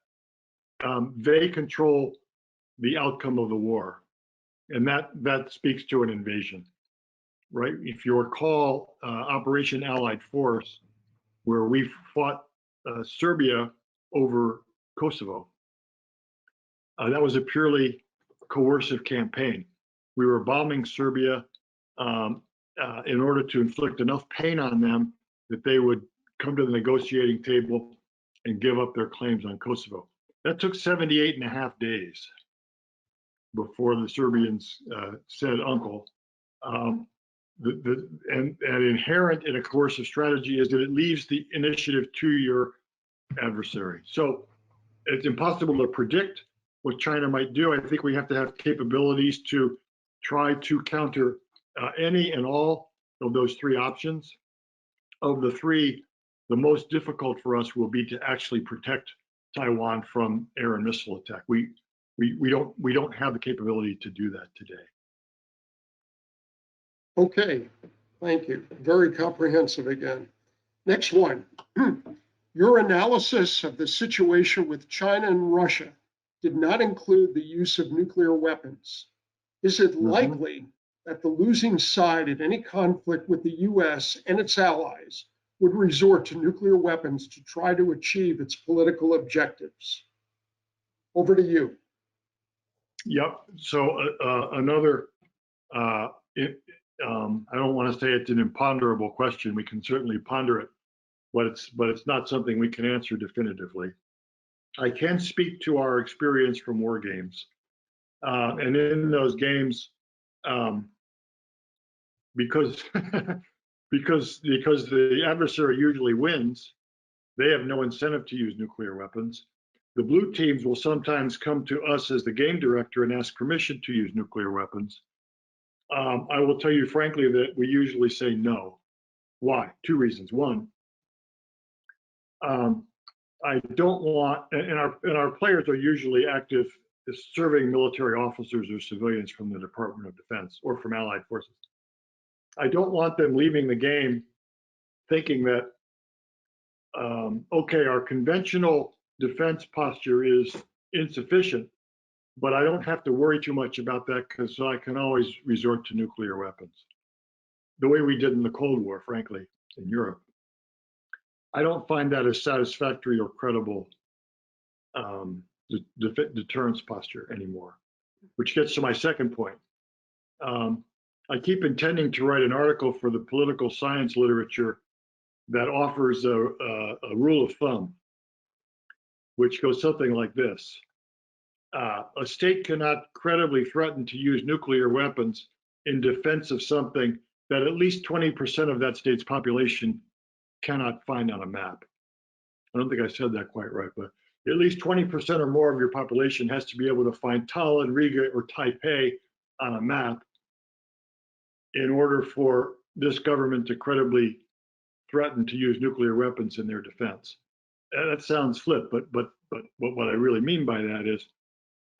they control the outcome of the war, and that speaks to an invasion, right? If you recall Operation Allied Force, where we fought Serbia over Kosovo, that was a purely coercive campaign. We were bombing Serbia in order to inflict enough pain on them that they would come to the negotiating table and give up their claims on Kosovo. That took 78.5 days before the Serbians said uncle. And inherent in a coercive strategy is that it leaves the initiative to your adversary. So it's impossible to predict what China might do. I think we have to have capabilities to try to counter any and all of those three options. Of the three, the most difficult for us will be to actually protect Taiwan from air and missile attack. We don't have the capability to do that today. Okay, thank you. Very comprehensive again. Next one. Your analysis of the situation with China and Russia did not include the use of nuclear weapons. Is it likely that the losing side in any conflict with the US and its allies would resort to nuclear weapons to try to achieve its political objectives? Over to you. Yep. So another, I don't want to say it's an imponderable question. We can certainly ponder it, but it's not something we can answer definitively. I can speak to our experience from war games, and in those games, because because the adversary usually wins, they have no incentive to use nuclear weapons. The blue teams will sometimes come to us as the game director and ask permission to use nuclear weapons. I will tell you frankly that we usually say no. Why? Two reasons. One, I don't want, and our players are usually active serving military officers or civilians from the Department of Defense or from allied forces. I don't want them leaving the game thinking that, okay, our conventional defense posture is insufficient, but I don't have to worry too much about that because I can always resort to nuclear weapons. The way we did in the Cold War, frankly, in Europe. I don't find that a satisfactory or credible deterrence posture anymore, which gets to my second point. I keep intending to write an article for the political science literature that offers a rule of thumb, which goes something like this. A state cannot credibly threaten to use nuclear weapons in defense of something that at least 20% of that state's population cannot find on a map. I don't think I said that quite right, but at least 20% or more of your population has to be able to find Tallinn, Riga, or Taipei on a map in order for this government to credibly threaten to use nuclear weapons in their defense. That sounds flip, but what I really mean by that is,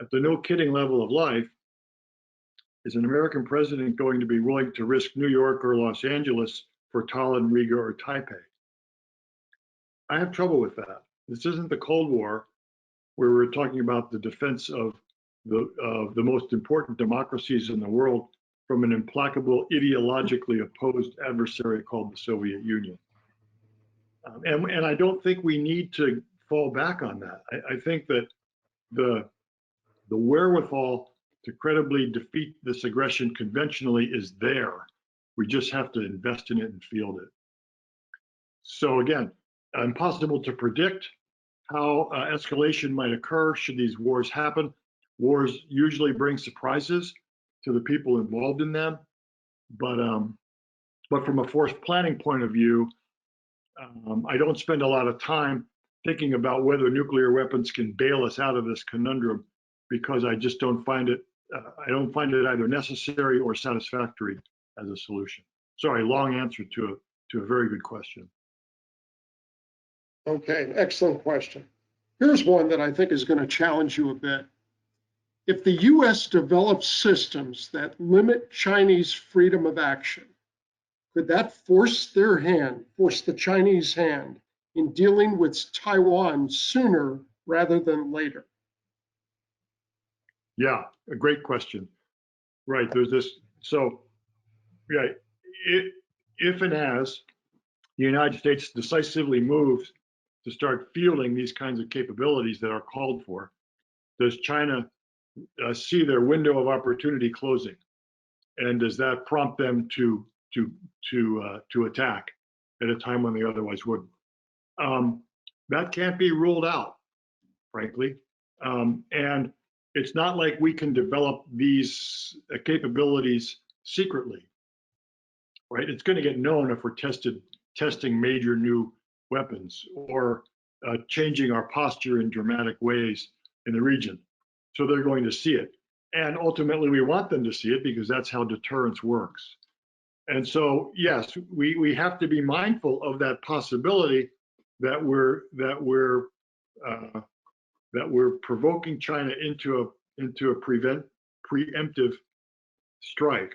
at the no kidding level of life, is an American president going to be willing to risk New York or Los Angeles for Tallinn, Riga, or Taipei? I have trouble with that. This isn't the Cold War, where we're talking about the defense of the most important democracies in the world from an implacable, ideologically opposed adversary called the Soviet Union. And I don't think we need to fall back on that. I think that the wherewithal to credibly defeat this aggression conventionally is there. We just have to invest in it and field it. So again, impossible to predict how escalation might occur should these wars happen. Wars usually bring surprises to the people involved in them, but from a force planning point of view, I don't spend a lot of time thinking about whether nuclear weapons can bail us out of this conundrum, because I just don't find it. I don't find it either necessary or satisfactory as a solution. Sorry, long answer to a very good question. Okay, excellent question. Here's one that I think is going to challenge you a bit. If the US develops systems that limit Chinese freedom of action, could that force the Chinese hand in dealing with Taiwan sooner rather than later? Yeah, a great question. Right, there's this, so, yeah, if and as the United States decisively moves to start fielding these kinds of capabilities that are called for, does China see their window of opportunity closing? And does that prompt them to attack at a time when they otherwise wouldn't? That can't be ruled out, frankly. And it's not like we can develop these capabilities secretly, right? It's going to get known if we're testing major new weapons or changing our posture in dramatic ways in the region. So they're going to see it. And ultimately, we want them to see it because that's how deterrence works. And so, yes, we have to be mindful of that possibility that we're provoking China into a preemptive strike.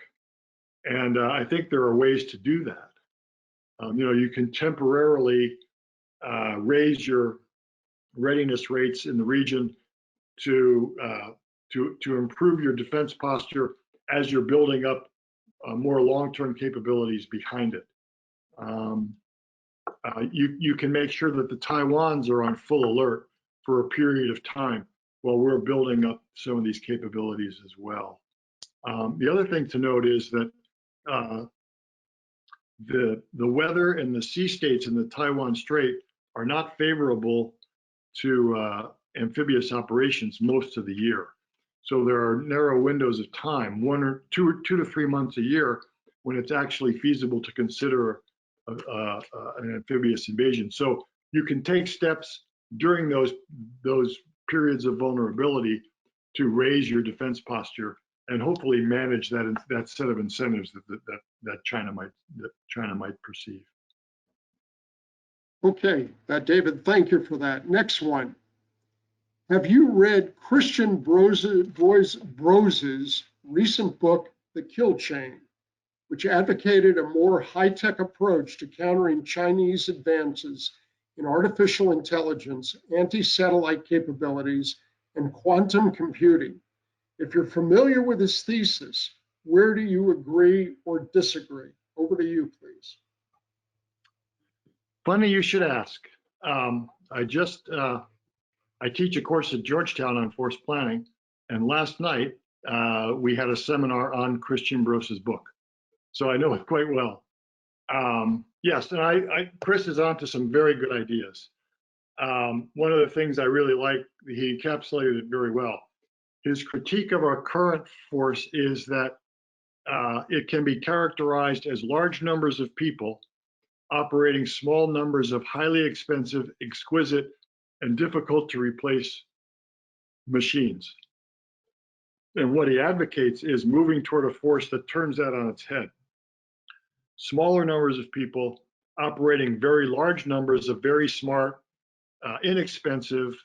And I think there are ways to do that. You can temporarily raise your readiness rates in the region to improve your defense posture as you're building up more long-term capabilities behind it. You can make sure that the Taiwans are on full alert for a period of time while we're building up some of these capabilities as well. The other thing to note is that the weather and the sea states in the Taiwan Strait are not favorable to amphibious operations most of the year. So there are narrow windows of time, 1 or 2 to 3 months a year, when it's actually feasible to consider an amphibious invasion. So you can take steps during those periods of vulnerability to raise your defense posture and hopefully manage that set of incentives that China might perceive. Okay, David, thank you for that. Next one. Have you read Christian Brose's recent book, The Kill Chain, which advocated a more high-tech approach to countering Chinese advances in artificial intelligence, anti-satellite capabilities, and quantum computing? If you're familiar with his thesis, where do you agree or disagree? Over to you, please. Funny you should ask. I teach a course at Georgetown on force planning, and last night we had a seminar on Christian Brose's book, so I know it quite well. Yes, and Chris is onto some very good ideas. One of the things I really like, he encapsulated it very well. His critique of our current force is that it can be characterized as large numbers of people operating small numbers of highly expensive, exquisite, and difficult to replace machines. And what he advocates is moving toward a force that turns that on its head. Smaller numbers of people operating very large numbers of very smart, inexpensive,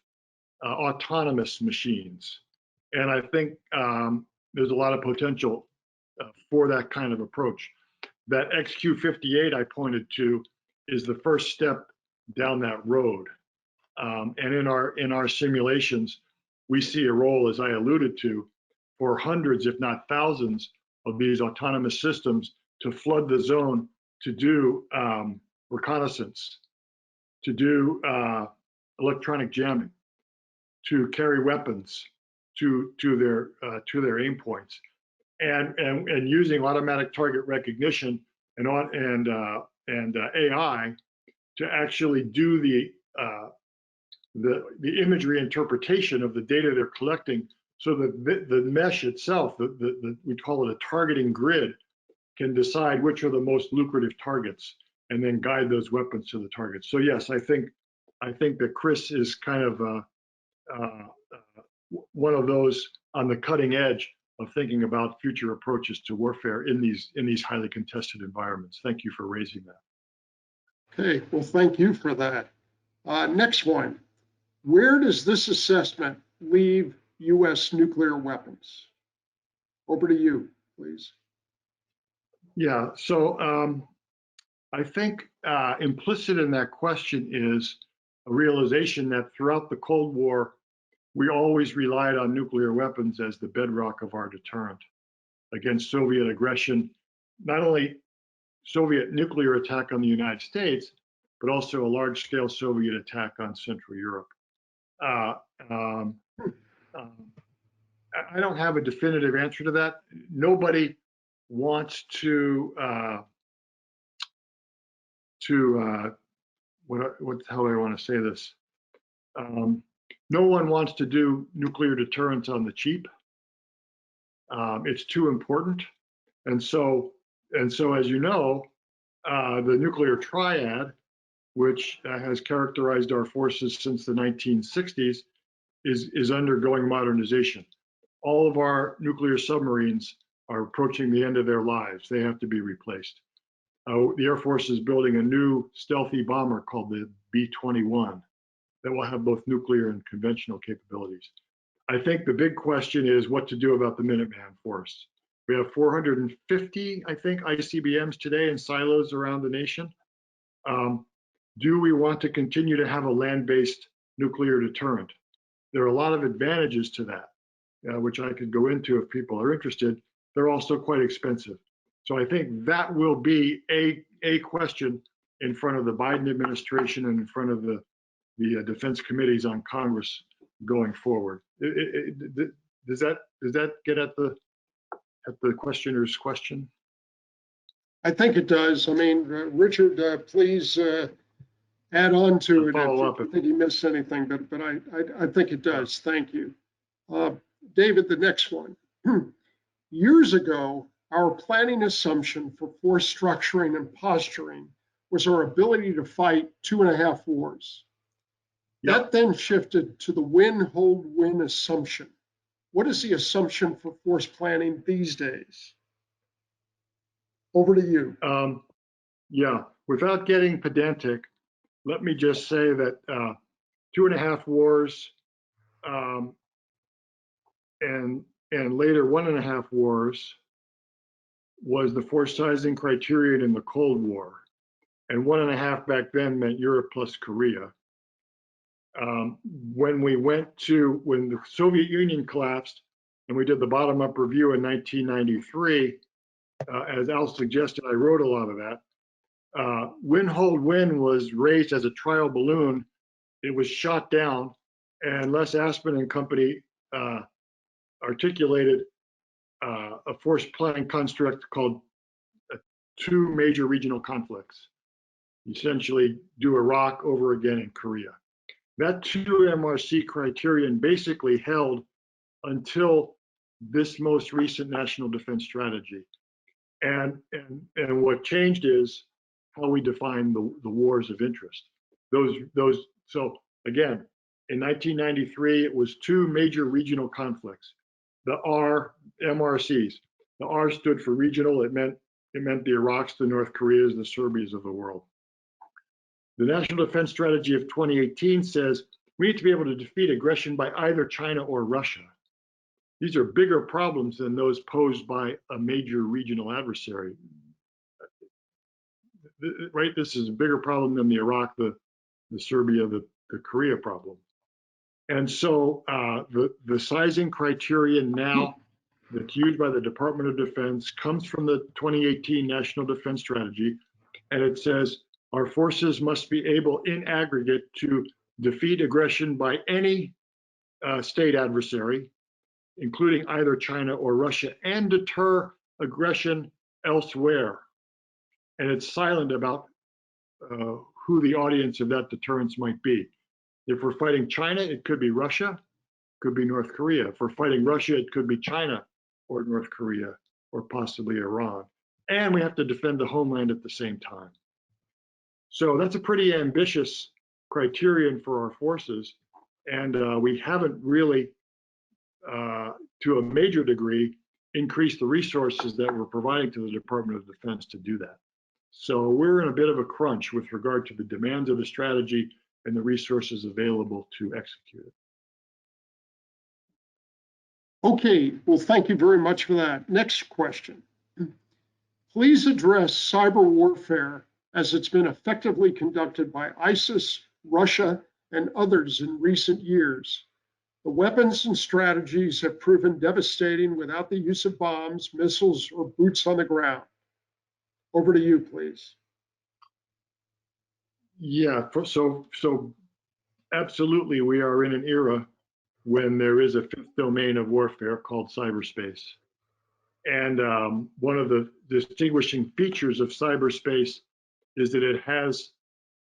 autonomous machines. And I think there's a lot of potential for that kind of approach. That XQ-58 I pointed to is the first step down that road. And in our simulations, we see a role, as I alluded to, for hundreds, if not thousands, of these autonomous systems to flood the zone, to do reconnaissance, to do electronic jamming, to carry weapons to their aim points, and using automatic target recognition and AI to actually do the imagery interpretation of the data they're collecting, so that the mesh itself, we call it a targeting grid, can decide which are the most lucrative targets and then guide those weapons to the targets. So yes, I think that Chris is kind of one of those on the cutting edge of thinking about future approaches to warfare in these highly contested environments. Thank you for raising that. Okay, well, thank you for that. Next one. Where does this assessment leave U.S. nuclear weapons? Over to you, please. Yeah, so I think implicit in that question is a realization that throughout the Cold War, we always relied on nuclear weapons as the bedrock of our deterrent against Soviet aggression, not only Soviet nuclear attack on the United States, but also a large-scale Soviet attack on Central Europe. I don't have a definitive answer to that. Nobody wants to how do I want to say this? No one wants to do nuclear deterrence on the cheap. It's too important, and so as you know, the nuclear triad, which has characterized our forces since the 1960s, is undergoing modernization. All of our nuclear submarines are approaching the end of their lives. They have to be replaced. The Air Force is building a new stealthy bomber called the B-21 that will have both nuclear and conventional capabilities. I think the big question is what to do about the Minuteman force. We have 450, I think, ICBMs today in silos around the nation. Do we want to continue to have a land-based nuclear deterrent? There are a lot of advantages to that, which I could go into if people are interested. They're also quite expensive. So I think that will be a question in front of the Biden administration and in front of the defense committees on Congress going forward. Does that get at the questioner's question? I think it does. I mean, Richard, please add on to it if you think he missed anything, but I think it does. Thank you. David, the next one. Years ago, our planning assumption for force structuring and posturing was our ability to fight 2.5 wars. Yep. That then shifted to the win, hold, win assumption. what is the assumption for force planning these days? Over to you. Yeah, without getting pedantic, let me just say that 2.5 wars and later 1.5 wars was the force sizing criterion in the Cold War. And 1.5 back then meant Europe plus Korea. When the Soviet Union collapsed and we did the bottom-up review in 1993, as Al suggested, I wrote a lot of that. Win, hold, win was raised as a trial balloon. It was shot down, and Les Aspin and company articulated a force planning construct called 2 major regional conflicts. Essentially, do Iraq over again in Korea. That 2 MRC criterion basically held until this most recent national defense strategy. And what changed is how we define the wars of interest. So again, in 1993, it was 2 major regional conflicts. The MRCs. The R stood for regional. It meant the Iraqs, the North Koreas, the Serbias of the world. The National Defense Strategy of 2018 says we need to be able to defeat aggression by either China or Russia. These are bigger problems than those posed by a major regional adversary. Right? This is a bigger problem than the Iraq, the Serbia, the Korea problem. And so the sizing criterion now that's used by the Department of Defense comes from the 2018 National Defense Strategy, and it says our forces must be able in aggregate to defeat aggression by any state adversary, including either China or Russia, and deter aggression elsewhere. And it's silent about who the audience of that deterrence might be. If we're fighting China, it could be Russia, could be North Korea. If we're fighting Russia, it could be China or North Korea or possibly Iran. And we have to defend the homeland at the same time. So that's a pretty ambitious criterion for our forces. And we haven't really, to a major degree, increased the resources that we're providing to the Department of Defense to do that. So we're in a bit of a crunch with regard to the demands of the strategy and the resources available to execute it. Okay, well, thank you very much for that. Next question. Please address cyber warfare as it's been effectively conducted by ISIS, Russia, and others in recent years. The weapons and strategies have proven devastating without the use of bombs, missiles, or boots on the ground. Over to you, please. Yeah, so absolutely, we are in an era when there is a 5th domain of warfare called cyberspace. And one of the distinguishing features of cyberspace is that it has,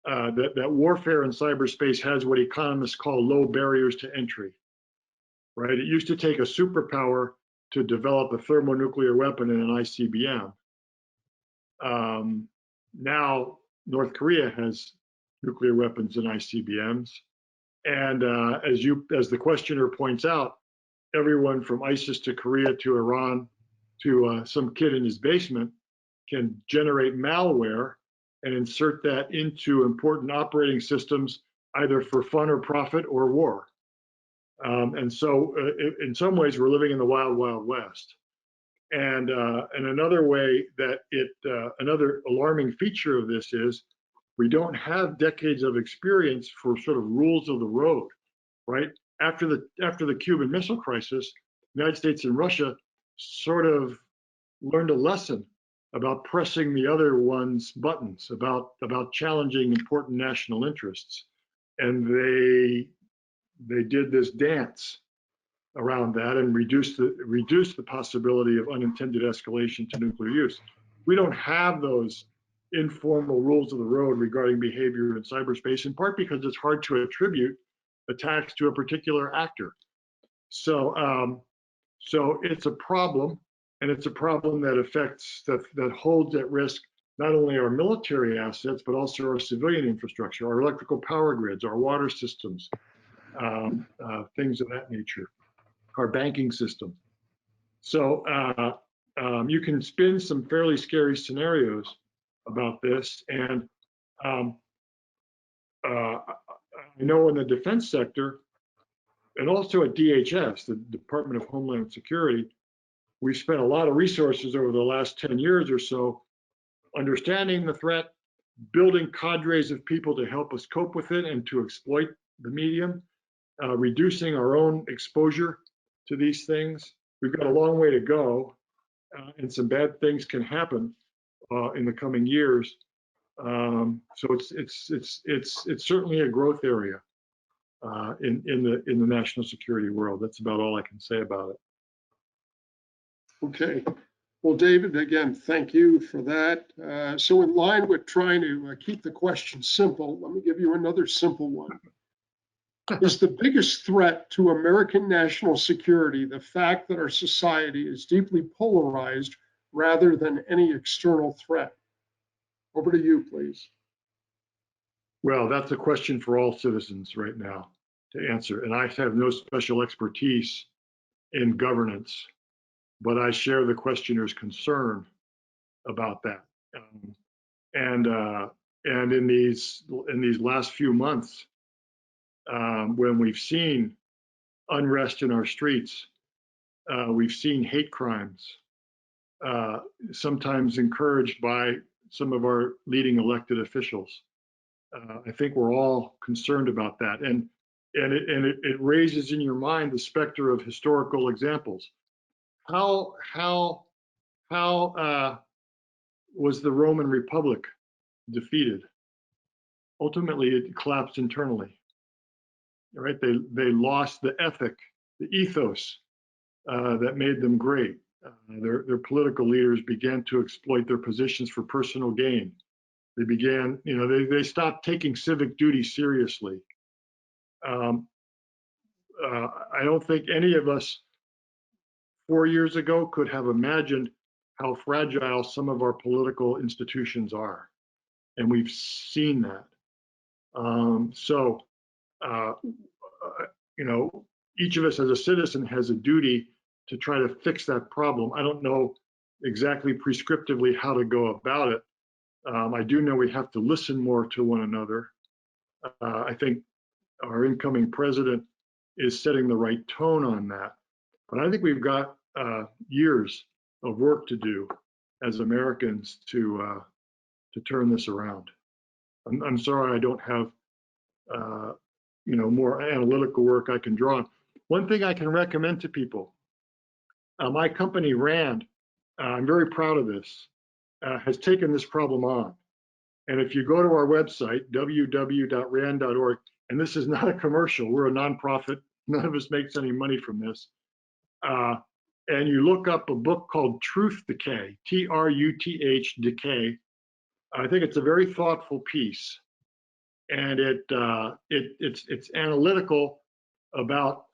that warfare in cyberspace has what economists call low barriers to entry, right? It used to take a superpower to develop a thermonuclear weapon in an ICBM. Now, North Korea has nuclear weapons and ICBMs. And as the questioner points out, everyone from ISIS to Korea to Iran to some kid in his basement can generate malware and insert that into important operating systems, either for fun or profit or war. And so in some ways, we're living in the wild, wild west. And another way that another alarming feature of this is we don't have decades of experience for sort of rules of the road, right? After the Cuban Missile Crisis, the United States and Russia sort of learned a lesson about pressing the other one's buttons, about challenging important national interests, and they did this dance around that and reduce the possibility of unintended escalation to nuclear use. We don't have those informal rules of the road regarding behavior in cyberspace, in part because it's hard to attribute attacks to a particular actor. So it's a problem, and it's a problem that affects, that holds at risk not only our military assets, but also our civilian infrastructure, our electrical power grids, our water systems, things of that nature. our banking system. So you can spin some fairly scary scenarios about this. And I know in the defense sector, and also at DHS, the Department of Homeland Security, we've spent a lot of resources over the last 10 years or so understanding the threat, building cadres of people to help us cope with it and to exploit the medium, reducing our own exposure to these things. We've got a long way to go, and some bad things can happen in the coming years. So it's certainly a growth area in the national security world. That's about all I can say about it. Okay. Well, David, again, thank you for that. So in line with trying to keep the question simple, let me give you another simple one. Is the biggest threat to American national security the fact that our society is deeply polarized rather than any external threat? Over to you, please. Well, that's a question for all citizens right now to answer. And I have no special expertise in governance, but I share the questioner's concern about that. And in these last few months, when we've seen unrest in our streets, we've seen hate crimes, sometimes encouraged by some of our leading elected officials. I think we're all concerned about that, and it raises in your mind the specter of historical examples. How was the Roman Republic defeated? Ultimately, it collapsed internally. Right? They lost the ethic, the ethos that made them great. Their political leaders began to exploit their positions for personal gain. They began, they stopped taking civic duty seriously. I don't think any of us 4 years ago could have imagined how fragile some of our political institutions are. And we've seen that. Each of us as a citizen has a duty to try to fix that problem. I don't know exactly prescriptively how to go about it. I do know we have to listen more to one another. I think our incoming president is setting the right tone on that. But I think we've got years of work to do as Americans to turn this around. I'm sorry I don't have more analytical work I can draw on. One thing I can recommend to people, my company RAND, I'm very proud of this, has taken this problem on. And if you go to our website, www.rand.org, and this is not a commercial, we're a nonprofit, none of us makes any money from this, and you look up a book called Truth Decay, Truth Decay, I think it's a very thoughtful piece. And it's analytical about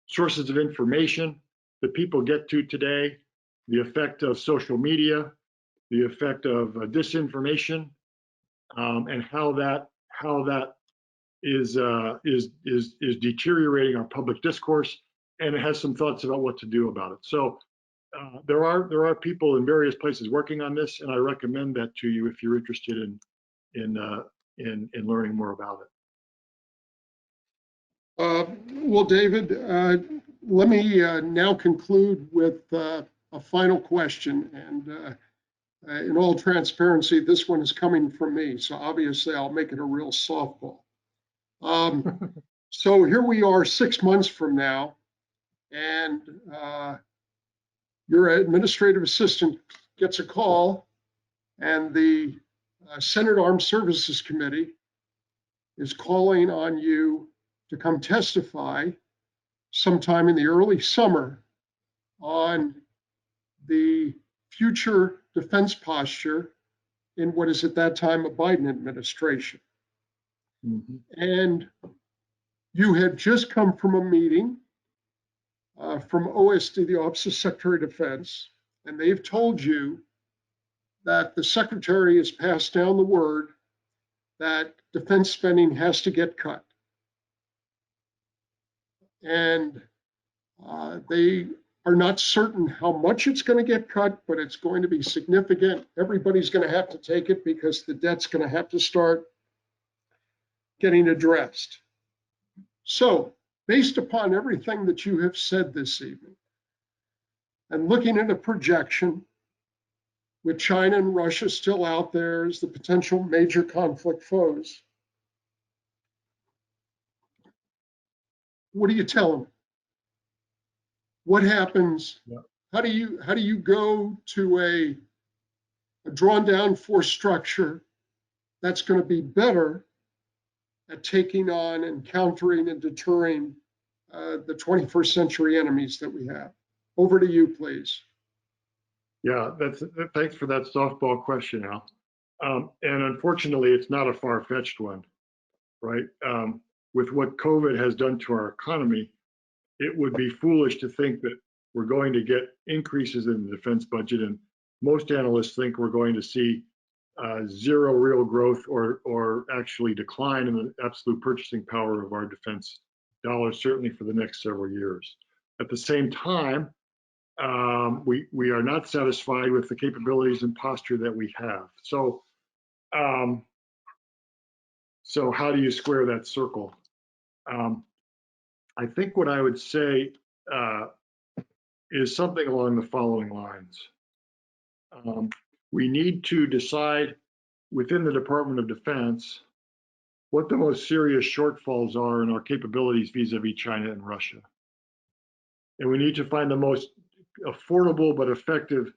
sources of information that people get to today, the effect of social media, the effect of disinformation, and how that is deteriorating our public discourse, and it has some thoughts about what to do about it. So there are people in various places working on this, and I recommend that to you if you're interested in learning more about it. Well, David, let me now conclude with a final question. And in all transparency, this one is coming from me. So obviously, I'll make it a real softball. So here we are 6 months from now, and your administrative assistant gets a call, and the Senate Armed Services Committee is calling on you to come testify sometime in the early summer on the future defense posture in what is at that time a Biden administration. Mm-hmm. And you have just come from a meeting from OSD, the Office of Secretary of Defense, and they've told you that the Secretary has passed down the word that defense spending has to get cut. and they are not certain how much it's going to get cut, but it's going to be significant. Everybody's going to have to take it because the debt's going to have to start getting addressed. So, based upon everything that you have said this evening, and looking at a projection with China and Russia still out there as the potential major conflict foes, what do you tell them? What happens? Yeah. How do you go to a drawn down force structure that's going to be better at taking on and countering and deterring the 21st century enemies that we have? Over to you, please. Yeah, thanks for that softball question, Al. And unfortunately, it's not a far-fetched one, right? With what COVID has done to our economy, it would be foolish to think that we're going to get increases in the defense budget, and most analysts think we're going to see zero real growth or actually decline in the absolute purchasing power of our defense dollars, certainly for the next several years. At the same time, we are not satisfied with the capabilities and posture that we have. So how do you square that circle? I think what I would say is something along the following lines. We need to decide within the Department of Defense what the most serious shortfalls are in our capabilities vis-a-vis China and Russia. And we need to find the most affordable but effective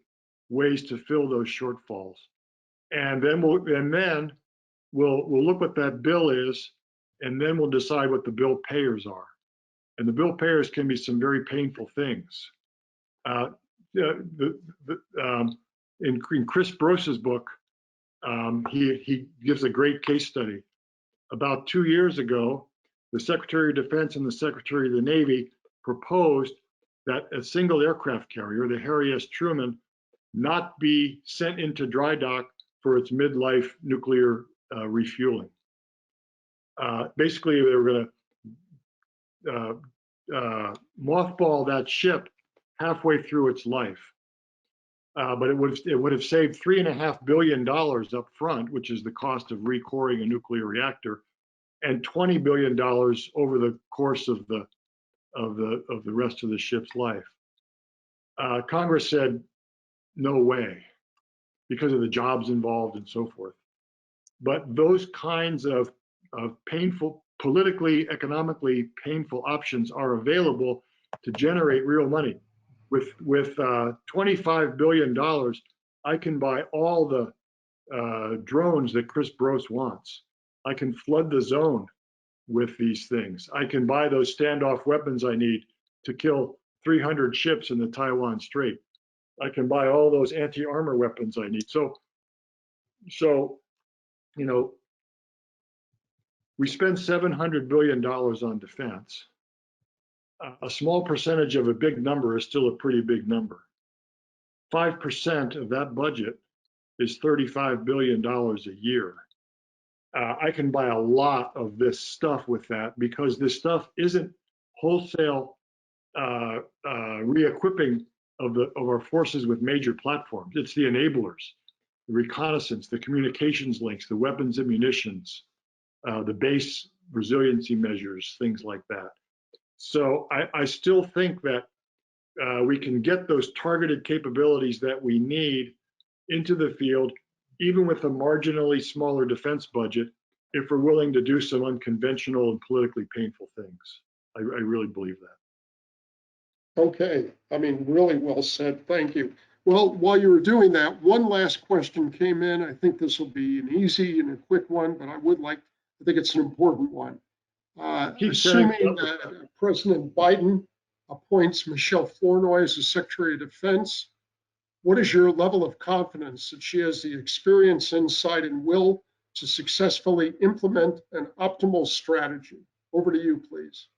ways to fill those shortfalls. And then we'll look what that bill is, and then we'll decide what the bill payers are. And the bill payers can be some very painful things. In Chris Bros's book, he gives a great case study. About 2 years ago, the Secretary of Defense and the Secretary of the Navy proposed that a single aircraft carrier, the Harry S. Truman, not be sent into dry dock for its midlife nuclear refueling. Basically, they were going to mothball that ship halfway through its life. But it would have saved $3.5 billion up front, which is the cost of recoring a nuclear reactor, and $20 billion over the course of the rest of the ship's life. Congress said, no way, because of the jobs involved and so forth. But those kinds of painful, politically, economically painful options are available to generate real money. With $25 billion, I can buy all the drones that Chris Bros wants. I can flood the zone with these things. I can buy those standoff weapons I need to kill 300 ships in the Taiwan Strait. I can buy all those anti-armor weapons I need. So, you know, we spend $700 billion on defense. A small percentage of a big number is still a pretty big number. 5% of that budget is $35 billion a year. I can buy a lot of this stuff with that because this stuff isn't wholesale re-equipping of our forces with major platforms. It's the enablers, the reconnaissance, the communications links, the weapons and munitions, the base resiliency measures, things like that. So I still think that we can get those targeted capabilities that we need into the field, even with a marginally smaller defense budget, if we're willing to do some unconventional and politically painful things. I really believe that. Okay, I mean, really well said. Thank you. Well, while you were doing that, one last question came in. I think this will be an easy and a quick one, but I think it's an important one. Assuming that President Biden appoints Michelle Flournoy as the Secretary of Defense, what is your level of confidence that she has the experience, insight, and will to successfully implement an optimal strategy? Over to you, please.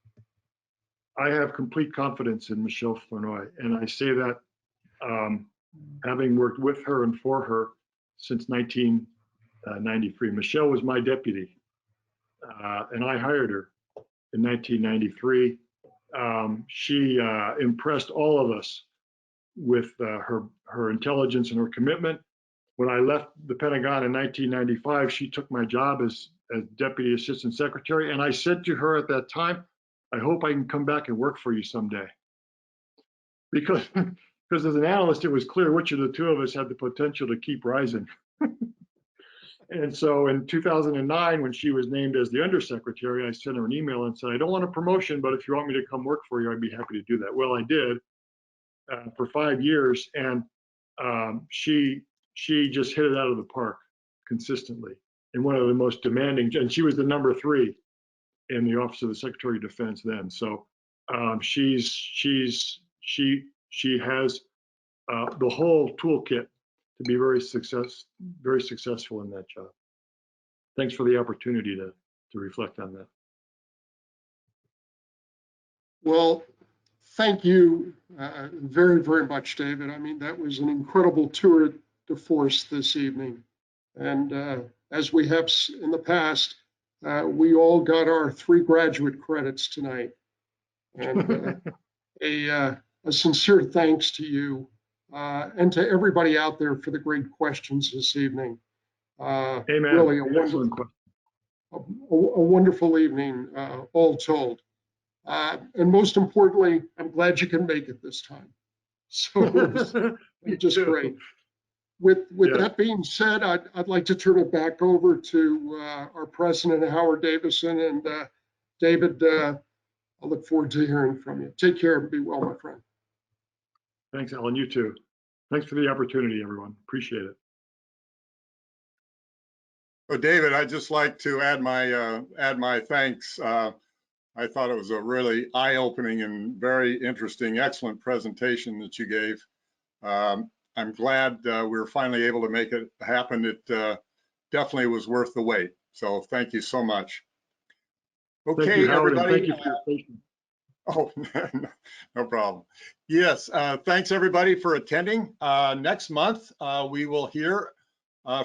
I have complete confidence in Michelle Flournoy, and I say that having worked with her and for her since 1993. Michelle was my deputy, and I hired her in 1993. She impressed all of us with her intelligence and her commitment. When I left the Pentagon in 1995, she took my job as Deputy Assistant Secretary. And I said to her at that time, I hope I can come back and work for you someday. Because as an analyst, it was clear which of the two of us had the potential to keep rising. And so in 2009, when she was named as the Undersecretary, I sent her an email and said, I don't want a promotion, but if you want me to come work for you, I'd be happy to do that. Well, I did for 5 years. And she just hit it out of the park consistently. And one of the most demanding, and she was the number 3 in the Office of the Secretary of Defense then. So she has the whole toolkit to be very successful in that job. Thanks for the opportunity to reflect on that. Well, thank you very, very much, David. I mean, that was an incredible tour de force this evening. And as we have in the past, we all got our 3 graduate credits tonight. And a sincere thanks to you and to everybody out there for the great questions this evening. Amen. Really a wonderful evening, all told. And most importantly, I'm glad you can make it this time. So it's just great. With that being said, I'd like to turn it back over to our president, Howard Davison. And David, I look forward to hearing from you. Take care and be well, my friend. Thanks, Alan. You too. Thanks for the opportunity, everyone. Appreciate it. So David, I'd just like to add my thanks. I thought it was a really eye-opening and very interesting, excellent presentation that you gave. I'm glad we were finally able to make it happen. It definitely was worth the wait. So thank you so much. Okay, thank you, Howard, everybody. And thank you for your patience. Oh, no problem. Yes, thanks everybody for attending. Next month, we will hear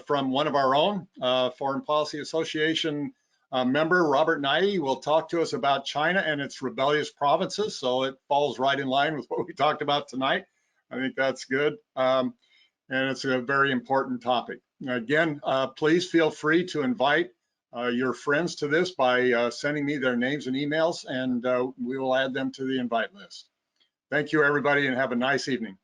from one of our own Foreign Policy Association member, Robert Nye, will talk to us about China and its rebellious provinces. So it falls right in line with what we talked about tonight. I think that's good. And it's a very important topic. Again, please feel free to invite your friends to this by sending me their names and emails, and we will add them to the invite list. Thank you, everybody, and have a nice evening.